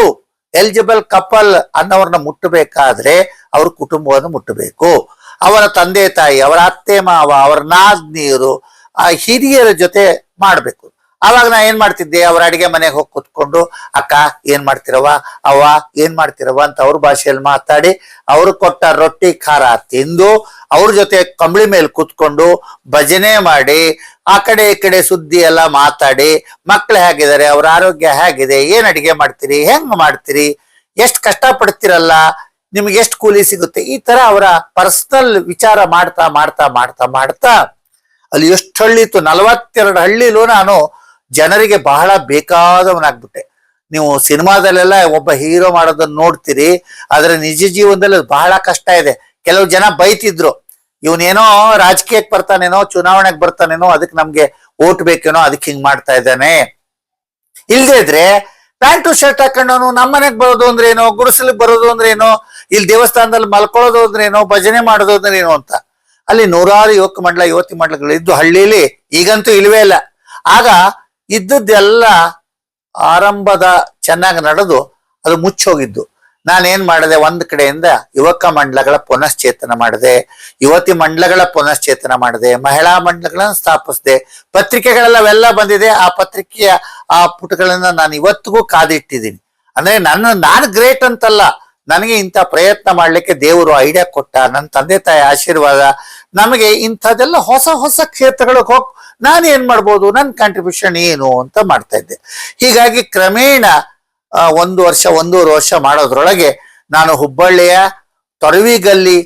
ಎಲಿಜಿಬಲ್ ಕಪಲ್ ಅನ್ನೋರ್ನ ಮುಟ್ಟಬೇಕಾದ್ರೆ ಅವ್ರ ಕುಟುಂಬವನ್ನು ಮುಟ್ಟಬೇಕು. ಅವರ ತಂದೆ ತಾಯಿ, ಅವರ ಅತ್ತೆ ಮಾವ, ಅವರ ನಾದ್ನೀರು, ಆ ಹಿರಿಯರ ಜೊತೆ ಮಾಡ್ಬೇಕು. ಆವಾಗ ನಾ ಏನ್ ಮಾಡ್ತಿದ್ದೆ, ಅವ್ರ ಅಡಿಗೆ ಮನೆಗೆ ಹೋಗಿ ಕುತ್ಕೊಂಡು, ಅಕ್ಕ ಏನ್ ಮಾಡ್ತಿರವ, ಅವ್ವ ಏನ್ ಮಾಡ್ತಿರವ ಅಂತ ಅವ್ರ ಭಾಷೆಯಲ್ಲಿ ಮಾತಾಡಿ, ಅವ್ರು ಕೊಟ್ಟ ರೊಟ್ಟಿ ಖಾರ ತಿಂದು, ಅವ್ರ ಜೊತೆ ಕಂಬಳಿ ಮೇಲೆ ಕುತ್ಕೊಂಡು ಭಜನೆ ಮಾಡಿ, ಆ ಕಡೆ ಈ ಕಡೆ ಸುದ್ದಿ ಎಲ್ಲ ಮಾತಾಡಿ, ಮಕ್ಳು ಹೇಗಿದ್ದಾರೆ, ಅವ್ರ ಆರೋಗ್ಯ ಹೇಗಿದೆ, ಏನ್ ಅಡಿಗೆ ಮಾಡ್ತೀರಿ, ಹೆಂಗ್ ಮಾಡ್ತೀರಿ, ಎಷ್ಟ್ ಕಷ್ಟ ಪಡ್ತಿರಲ್ಲ, ನಿಮ್ಗೆ ಎಷ್ಟು ಕೂಲಿ ಸಿಗುತ್ತೆ, ಈ ತರ ಅವರ ಪರ್ಸನಲ್ ವಿಚಾರ ಮಾಡ್ತಾ ಮಾಡ್ತಾ ಮಾಡ್ತಾ ಮಾಡ್ತಾ ಅಲ್ಲಿ ಎಷ್ಟು ಹಳ್ಳಿ ಇತ್ತು, 42 ಹಳ್ಳಿಲೂ ನಾನು ಜನರಿಗೆ ಬಹಳ ಬೇಕಾದವನಾಗ್ಬಿಟ್ಟೆ. ನೀವು ಸಿನಿಮಾದಲ್ಲೆಲ್ಲ ಒಬ್ಬ ಹೀರೋ ಮಾಡೋದನ್ನ ನೋಡ್ತೀರಿ, ಆದ್ರೆ ನಿಜ ಜೀವನದಲ್ಲಿ ಬಹಳ ಕಷ್ಟ ಇದೆ. ಕೆಲವು ಜನ ಬೈತಿದ್ರು, ಇವನೇನೋ ರಾಜಕೀಯಕ್ಕೆ ಬರ್ತಾನೇನೋ, ಚುನಾವಣೆಗೆ ಬರ್ತಾನೇನೋ, ಅದಕ್ಕೆ ನಮ್ಗೆ ಓಟ್ ಬೇಕೇನೋ, ಅದಕ್ಕೆ ಹಿಂಗ್ ಮಾಡ್ತಾ ಇದ್ದಾನೆ. ಇಲ್ದೇ ಇದ್ರೆ ಪ್ಯಾಂಟು ಶರ್ಟ್ ಹಾಕೊಂಡವನು ನಮ್ಮನೆಗ್ ಬರೋದು ಅಂದ್ರೆ ಏನೋ, ಗುಡಿಸಲಿಗೆ ಬರೋದು ಅಂದ್ರೆ ಏನೋ, ಇಲ್ಲಿ ದೇವಸ್ಥಾನದಲ್ಲಿ ಮಲ್ಕೊಳ್ಳೋದು ಅಂದ್ರೆ ಏನೋ, ಭಜನೆ ಮಾಡೋದು ಅಂದ್ರೆ ಏನೋ ಅಂತ. ಅಲ್ಲಿ ನೂರಾರು ಯುವಕ ಮಂಡಲ ಯುವತಿ ಮಂಡಲಗಳು ಇದ್ದು ಹಳ್ಳಿಲಿ, ಈಗಂತೂ ಇಲ್ವೇ ಇಲ್ಲ. ಆಗ ಇದ್ದದ್ದೆಲ್ಲ ಆರಂಭದ ಚೆನ್ನಾಗಿ ನಡೆದು ಅದು ಮುಚ್ಚೋಗಿದ್ದು. ನಾನೇನ್ ಮಾಡಿದೆ, ಒಂದ್ ಕಡೆಯಿಂದ ಯುವಕ ಮಂಡಲಗಳ ಪುನಶ್ಚೇತನ ಮಾಡಿದೆ, ಯುವತಿ ಮಂಡಲಗಳ ಪುನಶ್ಚೇತನ ಮಾಡಿದೆ, ಮಹಿಳಾ ಮಂಡಲಗಳನ್ನ ಸ್ಥಾಪಿಸಿದೆ, ಪತ್ರಿಕೆಗಳೆಲ್ಲವೆಲ್ಲ ಬಂದಿದೆ. ಆ ಪತ್ರಿಕೆಯ ಆ ಪುಟಗಳನ್ನ ನಾನು ಇವತ್ತಿಗೂ ಕಾದಿಟ್ಟಿದ್ದೀನಿ. ಅಂದ್ರೆ ನಾನು ಗ್ರೇಟ್ ಅಂತಲ್ಲ, ನನಗೆ ಇಂಥ ಪ್ರಯತ್ನ ಮಾಡ್ಲಿಕ್ಕೆ ದೇವರು ಐಡಿಯಾ ಕೊಟ್ಟ, ನನ್ನ ತಂದೆ ತಾಯಿ ಆಶೀರ್ವಾದ. ನಮಗೆ ಇಂಥದ್ದೆಲ್ಲ ಹೊಸ ಹೊಸ ಕ್ಷೇತ್ರಗಳಿಗೆ ಹೋಗಿ ನಾನು ಏನ್ ಮಾಡ್ಬೋದು, ನನ್ನ ಕಾಂಟ್ರಿಬ್ಯೂಷನ್ ಏನು ಅಂತ ಮಾಡ್ತಾ ಇದ್ದೆ. ಹೀಗಾಗಿ ಕ್ರಮೇಣ 1 ವರ್ಷ 1.5 ವರ್ಷ ಮಾಡೋದ್ರೊಳಗೆ ನಾನು ಹುಬ್ಬಳ್ಳಿಯ ತೊರವಿಗಲ್ಲಿ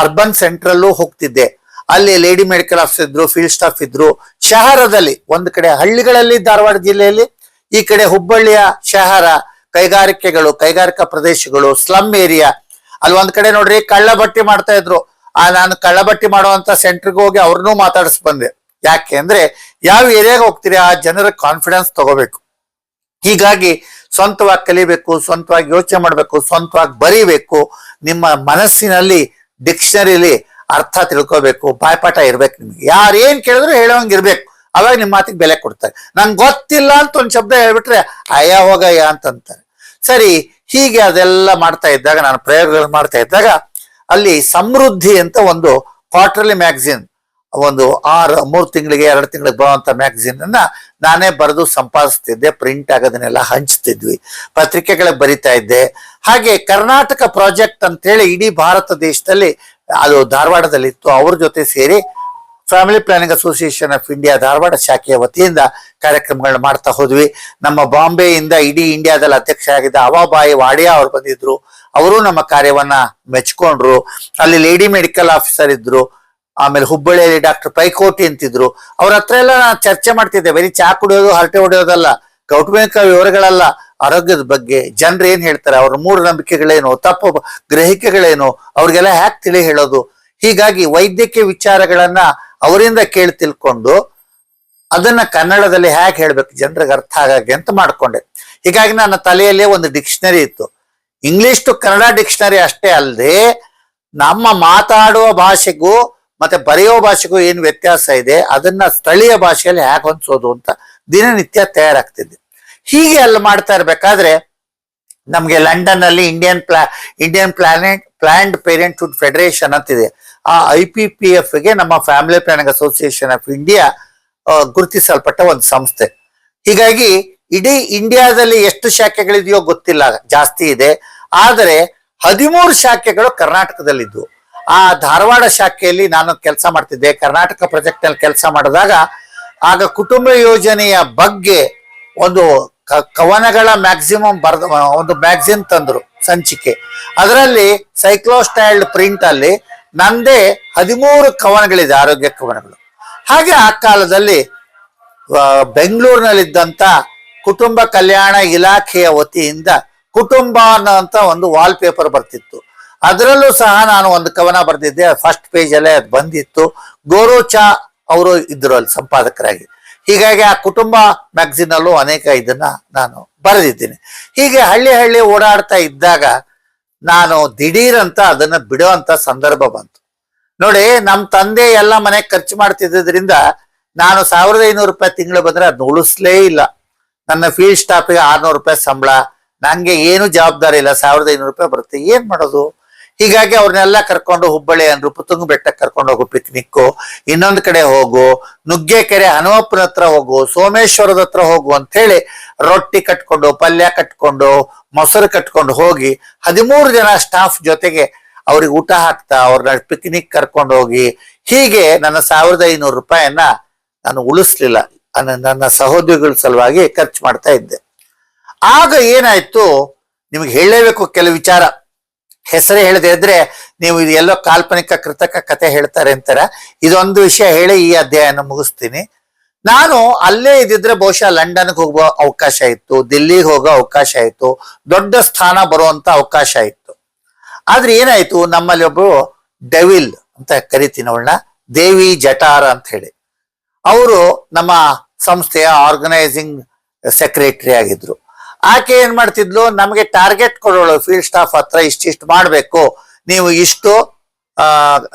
ಅರ್ಬನ್ ಸೆಂಟ್ರಲ್ಲೂ ಹೋಗ್ತಿದ್ದೆ. ಅಲ್ಲಿ ಲೇಡಿ ಮೆಡಿಕಲ್ ಆಫೀಸರ್ ಇದ್ರು, ಫೀಲ್ಡ್ ಸ್ಟಾಫ್ ಇದ್ರು. ಶಹರದಲ್ಲಿ ಒಂದ್ ಕಡೆ ಹಳ್ಳಿಗಳಲ್ಲಿ ಧಾರವಾಡ ಜಿಲ್ಲೆಯಲ್ಲಿ, ಈ ಕಡೆ ಹುಬ್ಬಳ್ಳಿಯ ಶಹರ, ಕೈಗಾರಿಕೆಗಳು, ಕೈಗಾರಿಕಾ ಪ್ರದೇಶಗಳು, ಸ್ಲಮ್ ಏರಿಯಾ. ಅಲ್ಲಿ ಒಂದ್ ಕಡೆ ನೋಡ್ರಿ ಕಳ್ಳ ಬಟ್ಟಿ ಮಾಡ್ತಾ ಇದ್ರು. ನಾನು ಕಳ್ಳ ಬಟ್ಟಿ ಮಾಡುವಂತ ಸೆಂಟರ್ಗೆ ಹೋಗಿ ಅವ್ರನ್ನೂ ಮಾತಾಡಿಸ್ ಬಂದೆ. ಯಾಕೆ ಅಂದ್ರೆ ಯಾವ ಏರಿಯಾಗೆ ಹೋಗ್ತೀರಿ ಆ ಜನರ ಕಾನ್ಫಿಡೆನ್ಸ್ ತಗೋಬೇಕು. ಹೀಗಾಗಿ ಸ್ವಂತವಾಗಿ ಕಲಿಬೇಕು, ಸ್ವಂತವಾಗಿ ಯೋಚನೆ ಮಾಡ್ಬೇಕು, ಸ್ವಂತವಾಗಿ ಬರೀಬೇಕು. ನಿಮ್ಮ ಮನಸ್ಸಿನಲ್ಲಿ ಡಿಕ್ಷನರಿಲಿ ಅರ್ಥ ತಿಳ್ಕೋಬೇಕು, ಬಾಯ್ಪಾಠ ಇರ್ಬೇಕು. ನಿಮ್ಗೆ ಯಾರು ಏನ್ ಕೇಳಿದ್ರು ಹೇಳೋಂಗ್ ಇರ್ಬೇಕು. ಅವಾಗ ನಿಮ್ಮ ಮಾತಿಗೆ ಬೆಲೆ ಕೊಡ್ತಾರೆ. ನಂಗೆ ಗೊತ್ತಿಲ್ಲ ಅಂತ ಒಂದ್ ಶಬ್ದ ಹೇಳ್ಬಿಟ್ರೆ ಅಯ್ಯ ಹೋಗಯ್ಯ ಅಂತಂತಾರೆ. ಸರಿ, ಹೀಗೆ ಅದೆಲ್ಲ ಮಾಡ್ತಾ ಇದ್ದಾಗ, ನಾನು ಪ್ರಯೋಗಗಳು ಮಾಡ್ತಾ ಇದ್ದಾಗ, ಅಲ್ಲಿ ಸಮೃದ್ಧಿ ಅಂತ ಒಂದು ಕ್ವಾರ್ಟರ್ಲಿ ಮ್ಯಾಗಝಿನ್, ಒಂದು 3 ತಿಂಗಳಿಗೆ 2 ತಿಂಗಳಿಗೆ ಬರುವಂತ ಮ್ಯಾಗಝಿನ್ ಅನ್ನ ನಾನೇ ಬರೆದು ಸಂಪಾದಿಸ್ತಿದ್ದೆ. ಪ್ರಿಂಟ್ ಆಗೋದನ್ನೆಲ್ಲ ಹಂಚ್ತಿದ್ವಿ, ಪತ್ರಿಕೆಗಳಿಗೆ ಬರಿತಾ ಇದ್ದೆ. ಹಾಗೆ ಕರ್ನಾಟಕ ಪ್ರಾಜೆಕ್ಟ್ ಅಂತ ಹೇಳಿ ಇಡೀ ಭಾರತ ದೇಶದಲ್ಲಿ, ಅದು ಧಾರವಾಡದಲ್ಲಿತ್ತು. ಅವ್ರ ಜೊತೆ ಸೇರಿ family planning association of India Dharwad ಶಾಖೆಯ ವತಿಯಿಂದ ಕಾರ್ಯಕ್ರಮಗಳನ್ನ ಮಾಡ್ತಾ ಹೋದ್ವಿ. ನಮ್ಮ ಬಾಂಬೆಯಿಂದ ಇಡೀ ಇಂಡಿಯಾದಲ್ಲಿ ಅಧ್ಯಕ್ಷ ಆಗಿದ್ದ ಅವಾಬಾಯಿ ವಾಡಿಯಾ ಅವ್ರು ಬಂದಿದ್ರು. ಅವರು ನಮ್ಮ ಕಾರ್ಯವನ್ನ ಮೆಚ್ಕೊಂಡ್ರು. ಅಲ್ಲಿ ಲೇಡಿ ಮೆಡಿಕಲ್ ಆಫೀಸರ್ ಇದ್ರು. ಆಮೇಲೆ ಹುಬ್ಬಳ್ಳಿಯಲ್ಲಿ ಡಾಕ್ಟರ್ ಪೈಕೋಟಿ ಅಂತಿದ್ರು. ಅವ್ರ ಹತ್ರ ಎಲ್ಲ ನಾನು ಚರ್ಚೆ ಮಾಡ್ತಿದ್ದೆ. ಬರೀ ಚಾ ಕುಡಿಯೋದು, ಹರಟೆ ಹೊಡೆಯೋದಲ್ಲ, ಕೌಟುಂಬಿಕ ವಿವರಗಳಲ್ಲ, ಆರೋಗ್ಯದ ಬಗ್ಗೆ ಜನರು ಏನ್ ಹೇಳ್ತಾರೆ, ಅವ್ರ ಮೂಢನಂಬಿಕೆಗಳೇನು, ತಪ್ಪು ಗ್ರಹಿಕೆಗಳೇನು, ಅವ್ರಿಗೆಲ್ಲ ಹ್ಯಾಕ್ ತಿಳಿ ಹೇಳೋದು. ಹೀಗಾಗಿ ವೈದ್ಯಕೀಯ ವಿಚಾರಗಳನ್ನ ಅವರಿಂದ ಕೇಳಿ ತಿಳ್ಕೊಂಡು ಅದನ್ನ ಕನ್ನಡದಲ್ಲಿ ಹೇಗೆ ಹೇಳ್ಬೇಕು ಜನರಿಗೆ ಅರ್ಥ ಆಗಾಗೆ ಅಂತ ಮಾಡ್ಕೊಂಡೆ. ಹೀಗಾಗಿ ನನ್ನ ತಲೆಯಲ್ಲೇ ಒಂದು ಡಿಕ್ಷನರಿ ಇತ್ತು. ಇಂಗ್ಲಿಷ್ ಟು ಕನ್ನಡ ಡಿಕ್ಷನರಿ ಅಷ್ಟೇ ಅಲ್ಲದೆ ನಮ್ಮ ಮಾತಾಡುವ ಭಾಷೆಗೂ ಮತ್ತೆ ಬರೆಯೋ ಭಾಷೆಗೂ ಏನು ವ್ಯತ್ಯಾಸ ಇದೆ ಅದನ್ನ ಸ್ಥಳೀಯ ಭಾಷೆಯಲ್ಲಿ ಹೇಗೆ ಹೊಂದಿಸೋದು ಅಂತ ದಿನನಿತ್ಯ ತಯಾರಾಗ್ತಿದ್ದೆ. ಹೀಗೆ ಅಲ್ಲಿ ಮಾಡ್ತಾ ಇರ್ಬೇಕಾದ್ರೆ ನಮ್ಗೆ ಲಂಡನ್ ಅಲ್ಲಿ ಇಂಡಿಯನ್ ಪ್ಲಾನ್ಡ್ ಪೇರೆಂಟ್ಹುಡ್ ಫೆಡರೇಷನ್ ಅಂತಿದೆ. ಆ IPPF ಗೆ ನಮ್ಮ family planning association of India ಗುರುತಿಸಲ್ಪಟ್ಟ ಒಂದು ಸಂಸ್ಥೆ. ಹೀಗಾಗಿ ಇಡೀ ಇಂಡಿಯಾದಲ್ಲಿ ಎಷ್ಟು ಶಾಖೆಗಳಿದೆಯೋ ಗೊತ್ತಿಲ್ಲ, ಜಾಸ್ತಿ ಇದೆ. ಆದರೆ 13 ಶಾಖೆಗಳು ಕರ್ನಾಟಕದಲ್ಲಿದ್ವು. ಆ ಧಾರವಾಡ ಶಾಖೆಯಲ್ಲಿ ನಾನು ಕೆಲಸ ಮಾಡ್ತಿದ್ದೆ. ಕರ್ನಾಟಕ ಪ್ರಾಜೆಕ್ಟ್ ನಲ್ಲಿ ಕೆಲಸ ಮಾಡಿದಾಗ ಆಗ ಕುಟುಂಬ ಯೋಜನೆಯ ಬಗ್ಗೆ ಒಂದು ಕವನಗಳ ಮ್ಯಾಕ್ಸಿಮಮ್ ಒಂದು ಮ್ಯಾಗಝಿನ್ ತಂದ್ರು, ಸಂಚಿಕೆ. ಅದರಲ್ಲಿ ಸೈಕ್ಲೋಸ್ಟೈಲ್ಡ್ ಪ್ರಿಂಟ್ ಅಲ್ಲಿ ನಂದೇ 13 ಕವನಗಳಿದೆ, ಆರೋಗ್ಯ ಕವನಗಳು. ಹಾಗೆ ಆ ಕಾಲದಲ್ಲಿ ಬೆಂಗಳೂರಿನಲ್ಲಿದ್ದಂತ ಕುಟುಂಬ ಕಲ್ಯಾಣ ಇಲಾಖೆಯ ವತಿಯಿಂದ ಕುಟುಂಬ ಅನ್ನೋಂತ ಒಂದು ವಾಲ್ ಪೇಪರ್ ಬರ್ತಿತ್ತು. ಅದರಲ್ಲೂ ಸಹ ನಾನು ಒಂದು ಕವನ ಬರೆದಿದ್ದೆ. ಫಸ್ಟ್ ಪೇಜ್ ಅಲ್ಲೇ ಅದು ಬಂದಿತ್ತು. ಗೋರೋಚಾ ಅವರು ಇದ್ರು ಅಲ್ಲಿ ಸಂಪಾದಕರಾಗಿ. ಹೀಗಾಗಿ ಆ ಕುಟುಂಬ ಮ್ಯಾಗಝಿನ್ ಅಲ್ಲೂ ಅನೇಕ ಇದನ್ನ ನಾನು ಬರೆದಿದ್ದೀನಿ. ಹೀಗೆ ಹಳ್ಳಿ ಓಡಾಡ್ತಾ ಇದ್ದಾಗ ನಾನು ದಿಢೀರಂತ ಅದನ್ನ ಬಿಡುವಂತ ಸಂದರ್ಭ ಬಂತು. ನೋಡಿ, ನಮ್ ತಂದೆ ಎಲ್ಲ ಮನೆಗೆ ಖರ್ಚು ಮಾಡ್ತಿದ್ದರಿಂದ ನಾನು 1500 ರೂಪಾಯಿ ತಿಂಗಳು ಬಂದ್ರೆ ಅದನ್ನ ಉಳಿಸ್ಲೇ ಇಲ್ಲ. ನನ್ನ ಫೀಲ್ಡ್ ಸ್ಟಾಫಿಗೆ 600 ರೂಪಾಯಿ ಸಂಬಳ, ನಂಗೆ ಏನು ಜವಾಬ್ದಾರಿ ಇಲ್ಲ, 1500 ರೂಪಾಯಿ ಬರುತ್ತೆ, ಏನ್ ಮಾಡೋದು? ಹೀಗಾಗಿ ಅವ್ರನ್ನೆಲ್ಲ ಕರ್ಕೊಂಡು ಹುಬ್ಬಳ್ಳಿ ನೃಪತುಂಗ ಬೆಟ್ಟಕ್ಕೆ ಕರ್ಕೊಂಡು ಹೋಗು ಪಿಕ್ನಿಕ್ಕು, ಇನ್ನೊಂದು ಕಡೆ ಹೋಗು, ನುಗ್ಗೆಕೆರೆ ಹನುಮಪ್ಪನ ಹತ್ರ ಹೋಗು, ಸೋಮೇಶ್ವರದ ಹತ್ರ ಹೋಗು ಅಂತ ಹೇಳಿ ರೊಟ್ಟಿ ಕಟ್ಕೊಂಡು, ಪಲ್ಯ ಕಟ್ಕೊಂಡು, ಮೊಸರು ಕಟ್ಕೊಂಡು ಹೋಗಿ 13 ಜನ ಸ್ಟಾಫ್ ಜೊತೆಗೆ ಅವ್ರಿಗೆ ಊಟ ಹಾಕ್ತಾ ಅವ್ರನ್ನ ಪಿಕ್ನಿಕ್ ಕರ್ಕೊಂಡು ಹೋಗಿ, ಹೀಗೆ ನನ್ನ 1500 ರೂಪಾಯಿಯನ್ನ ನಾನು ಉಳಿಸ್ಲಿಲ್ಲ. ನನ್ನ ಸಹೋದ್ಯೋಗಿಗಳ ಸಲುವಾಗಿ ಖರ್ಚು ಮಾಡ್ತಾ ಇದ್ದೆ. ಆಗ ಏನಾಯ್ತು, ನಿಮ್ಗೆ ಹೇಳಲೇಬೇಕು ಕೆಲವು ವಿಚಾರ. ಹೆಸರೇ ಹೇಳದೆ ಇದ್ರೆ ನೀವು ಇದು ಎಲ್ಲೋ ಕಾಲ್ಪನಿಕ ಕೃತಕ ಕತೆ ಹೇಳ್ತಾರೆ ಅಂತಾರ. ಇದೊಂದು ವಿಷಯ ಹೇಳಿ ಈ ಅಧ್ಯಾಯನ ಮುಗಿಸ್ತೀನಿ. ನಾನು ಅಲ್ಲೇ ಇದ್ದಿದ್ರೆ ಬಹುಶಃ ಲಂಡನ್ಗೆ ಹೋಗುವ ಅವಕಾಶ ಇತ್ತು, ದಿಲ್ಲಿಗೆ ಹೋಗೋ ಅವಕಾಶ ಇತ್ತು, ದೊಡ್ಡ ಸ್ಥಾನ ಬರುವಂತ ಅವಕಾಶ ಇತ್ತು. ಆದ್ರೆ ಏನಾಯ್ತು, ನಮ್ಮಲ್ಲಿ ಒಬ್ರು ಡೆವಿಲ್ ಅಂತ ಕರಿತೀನಿ ಅವಳನ್ನ, ದೇವಿ ಜಟಾರ ಅಂತ ಹೇಳಿ, ಅವರು ನಮ್ಮ ಸಂಸ್ಥೆಯ ಆರ್ಗನೈಸಿಂಗ್ ಸೆಕ್ರೆಟರಿ ಆಗಿದ್ರು. ಆಕೆ ಏನ್ ಮಾಡ್ತಿದ್ಲು, ನಮಗೆ ಟಾರ್ಗೆಟ್ ಕೊಡೋಳು, ಫೀಲ್ಡ್ ಸ್ಟಾಫ್ ಹತ್ರ ಇಷ್ಟಿಷ್ಟು ಮಾಡ್ಬೇಕು, ನೀವು ಇಷ್ಟು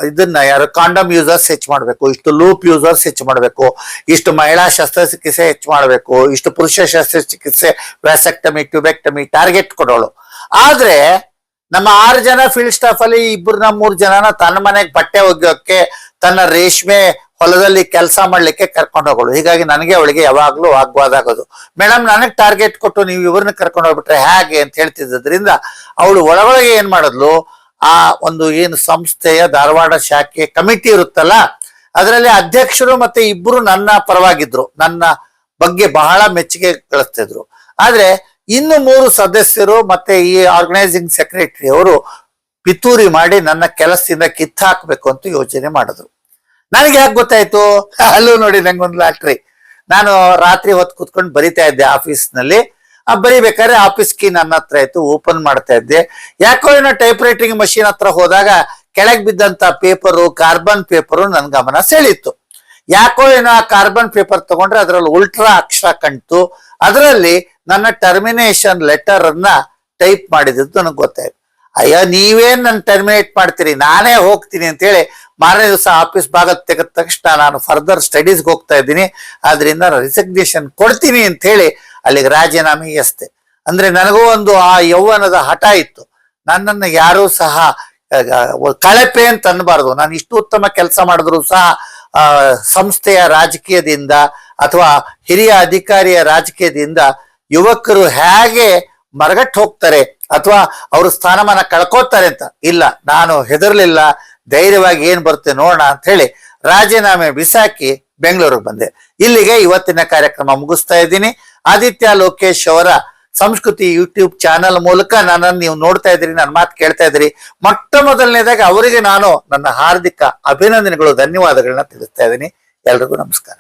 ಇದನ್ನ ಯಾರು ಕಾಂಡಮ್ ಯೂಸರ್ಸ್ ಹೆಚ್ಚು ಮಾಡ್ಬೇಕು, ಇಷ್ಟು ಲೂಪ್ ಯೂಸರ್ಸ್ ಹೆಚ್ಚು ಮಾಡ್ಬೇಕು, ಇಷ್ಟು ಮಹಿಳಾ ಶಸ್ತ್ರಚಿಕಿತ್ಸೆ ಹೆಚ್ಚು ಮಾಡ್ಬೇಕು, ಇಷ್ಟು ಪುರುಷ ಶಸ್ತ್ರಚಿಕಿತ್ಸೆ, ವ್ಯಾಸೆಕ್ಟಮಿ, ಟ್ಯೂಬೆಕ್ಟಮಿ ಟಾರ್ಗೆಟ್ ಕೊಡೋಳು. ಆದ್ರೆ ನಮ್ಮ 6 ಜನ ಫೀಲ್ಡ್ ಸ್ಟಾಫ್ ಅಲ್ಲಿ 2-3 ಜನನ ತನ್ನ ಮನೆಗೆ ಬಟ್ಟೆ ಒಗೆಯೋಕೆ, ತನ್ನ ರೇಷ್ಮೆ ಹೊಲದಲ್ಲಿ ಕೆಲಸ ಮಾಡ್ಲಿಕ್ಕೆ ಕರ್ಕೊಂಡು ಹೋಗೋಳು. ಹೀಗಾಗಿ ನನಗೆ ಅವಳಿಗೆ ಯಾವಾಗ್ಲೂ ವಾಗ್ವಾದ ಆಗೋದು. ಮೇಡಮ್, ನನಗ್ ಟಾರ್ಗೆಟ್ ಕೊಟ್ಟು ನೀವು ಇವ್ರನ್ನ ಕರ್ಕೊಂಡು ಹೋಗ್ಬಿಟ್ರೆ ಹೇಗೆ ಅಂತ ಹೇಳ್ತಿದ್ದರಿಂದ ಅವಳು ಒಳಗೊಳಗೆ ಏನ್ ಮಾಡಿದ್ಲು, ಆ ಒಂದು ಏನು ಸಂಸ್ಥೆಯ ಧಾರವಾಡ ಶಾಖೆ ಕಮಿಟಿ ಇರುತ್ತಲ್ಲ, ಅದರಲ್ಲಿ ಅಧ್ಯಕ್ಷರು ಮತ್ತೆ 2 ನನ್ನ ಪರವಾಗಿದ್ರು, ನನ್ನ ಬಗ್ಗೆ ಬಹಳ ಮೆಚ್ಚುಗೆ ಗಳಿಸ್ತಿದ್ರು. ಆದ್ರೆ ಇನ್ನು 3 ಸದಸ್ಯರು ಮತ್ತೆ ಈ ಆರ್ಗನೈಸಿಂಗ್ ಸೆಕ್ರೆಟರಿ ಅವರು ಪಿತೂರಿ ಮಾಡಿ ನನ್ನ ಕೆಲಸದಿಂದ ಕಿತ್ತಾಕ್ಬೇಕು ಅಂತ ಯೋಚನೆ ಮಾಡಿದ್ರು. ನನಗೆ ಯಾಕೆ ಗೊತ್ತಾಯ್ತು, ಅಲ್ಲೂ ನೋಡಿ ನಂಗೊಂದು ಲಾಟ್ರಿ. ನಾನು ರಾತ್ರಿ ಹೊತ್ತು ಕುತ್ಕೊಂಡು ಬರಿತಾ ಇದ್ದೆ ಆಫೀಸ್ನಲ್ಲಿ. ಬರಿಬೇಕಾದ್ರೆ ಆಫೀಸ್ ಕೀ ನನ್ನ ಹತ್ರ ಇತ್ತು, ಓಪನ್ ಮಾಡ್ತಾ ಇದ್ದೆ. ಯಾಕೋ ಏನೋ ಟೈಪ್ ರೈಟಿಂಗ್ ಮಷೀನ್ ಹತ್ರ ಹೋದಾಗ ಕೆಳಗೆ ಬಿದ್ದಂತ ಪೇಪರು, ಕಾರ್ಬನ್ ಪೇಪರು ನನ್ ಗಮನ ಸೆಳೀತು. ಯಾಕೋ ಏನೋ ಆ ಕಾರ್ಬನ್ ಪೇಪರ್ ತಗೊಂಡ್ರೆ ಅದರಲ್ಲಿ ಉಲ್ಟ್ರಾ ಅಕ್ಷರ ಕಾಣ್ತು. ಅದರಲ್ಲಿ ನನ್ನ ಟರ್ಮಿನೇಷನ್ ಲೆಟರ್ ಅನ್ನ ಟೈಪ್ ಮಾಡಿದ್ದು ನನಗೆ ಗೊತ್ತಾಯ್ತು. ಅಯ್ಯೋ, ನೀವೇನ್ ನನ್ನ ಟರ್ಮಿನೇಟ್ ಮಾಡ್ತೀರಿ, ನಾನೇ ಹೋಗ್ತೀನಿ ಅಂತ ಹೇಳಿ ಮಾರನೇ ದಿವಸ ಆಫೀಸ್ ಭಾಗ ತೆಗೆದ ತಕ್ಷಣ ನಾನು ಫರ್ದರ್ ಸ್ಟಡೀಸ್ಗೆ ಹೋಗ್ತಾ ಇದ್ದೀನಿ, ಆದ್ರಿಂದ ರಿಸಿಗ್ನೇಷನ್ ಕೊಡ್ತೀನಿ ಅಂತ ಹೇಳಿ ಅಲ್ಲಿಗೆ ರಾಜೀನಾಮೆ ಎಸ್ತೆ. ಅಂದ್ರೆ ನನಗೂ ಒಂದು ಆ ಯೌವನದ ಹಠ ಇತ್ತು. ನನ್ನನ್ನು ಯಾರೂ ಸಹ ಕಳಪೆ ಅಂತ ಅನ್ಬಾರ್ದು. ನಾನು ಇಷ್ಟು ಉತ್ತಮ ಕೆಲಸ ಮಾಡಿದ್ರು ಸಹ ಸಂಸ್ಥೆಯ ರಾಜಕೀಯದಿಂದ ಅಥವಾ ಹಿರಿಯ ಅಧಿಕಾರಿಯ ರಾಜಕೀಯದಿಂದ ಯುವಕರು ಹೇಗೆ ಮರಗಟ್ಟು ಹೋಗ್ತಾರೆ ಅಥವಾ ಅವರು ಸ್ಥಾನಮಾನ ಕಳ್ಕೋತಾರೆ ಅಂತ ಇಲ್ಲ, ನಾನು ಹೆದರ್ಲಿಲ್ಲ. ಧೈರ್ಯವಾಗಿ ಏನ್ ಬರುತ್ತೆ ನೋಡೋಣ ಅಂತ ಹೇಳಿ ರಾಜೀನಾಮೆ ಬಿಸಾಕಿ ಬೆಂಗಳೂರಿಗೆ ಬಂದೆ. ಇಲ್ಲಿಗೆ ಇವತ್ತಿನ ಕಾರ್ಯಕ್ರಮ ಮುಗಿಸ್ತಾ ಇದ್ದೀನಿ. ಆದಿತ್ಯ ಲೋಕೇಶ್ ಅವರ ಸಂಸ್ಕೃತಿ ಯೂಟ್ಯೂಬ್ ಚಾನೆಲ್ ಮೂಲಕ ನನ್ನನ್ನು ನೀವು ನೋಡ್ತಾ ಇದ್ದೀರಿ, ನನ್ನ ಮಾತು ಕೇಳ್ತಾ ಇದ್ದೀರಿ. ಮೊಟ್ಟ ಮೊದಲನೇದಾಗಿ ಅವರಿಗೆ ನಾನು ನನ್ನ ಹಾರ್ದಿಕ ಅಭಿನಂದನೆಗಳು, ಧನ್ಯವಾದಗಳನ್ನ ತಿಳಿಸ್ತಾ ಇದ್ದೀನಿ. ಎಲ್ರಿಗೂ ನಮಸ್ಕಾರ.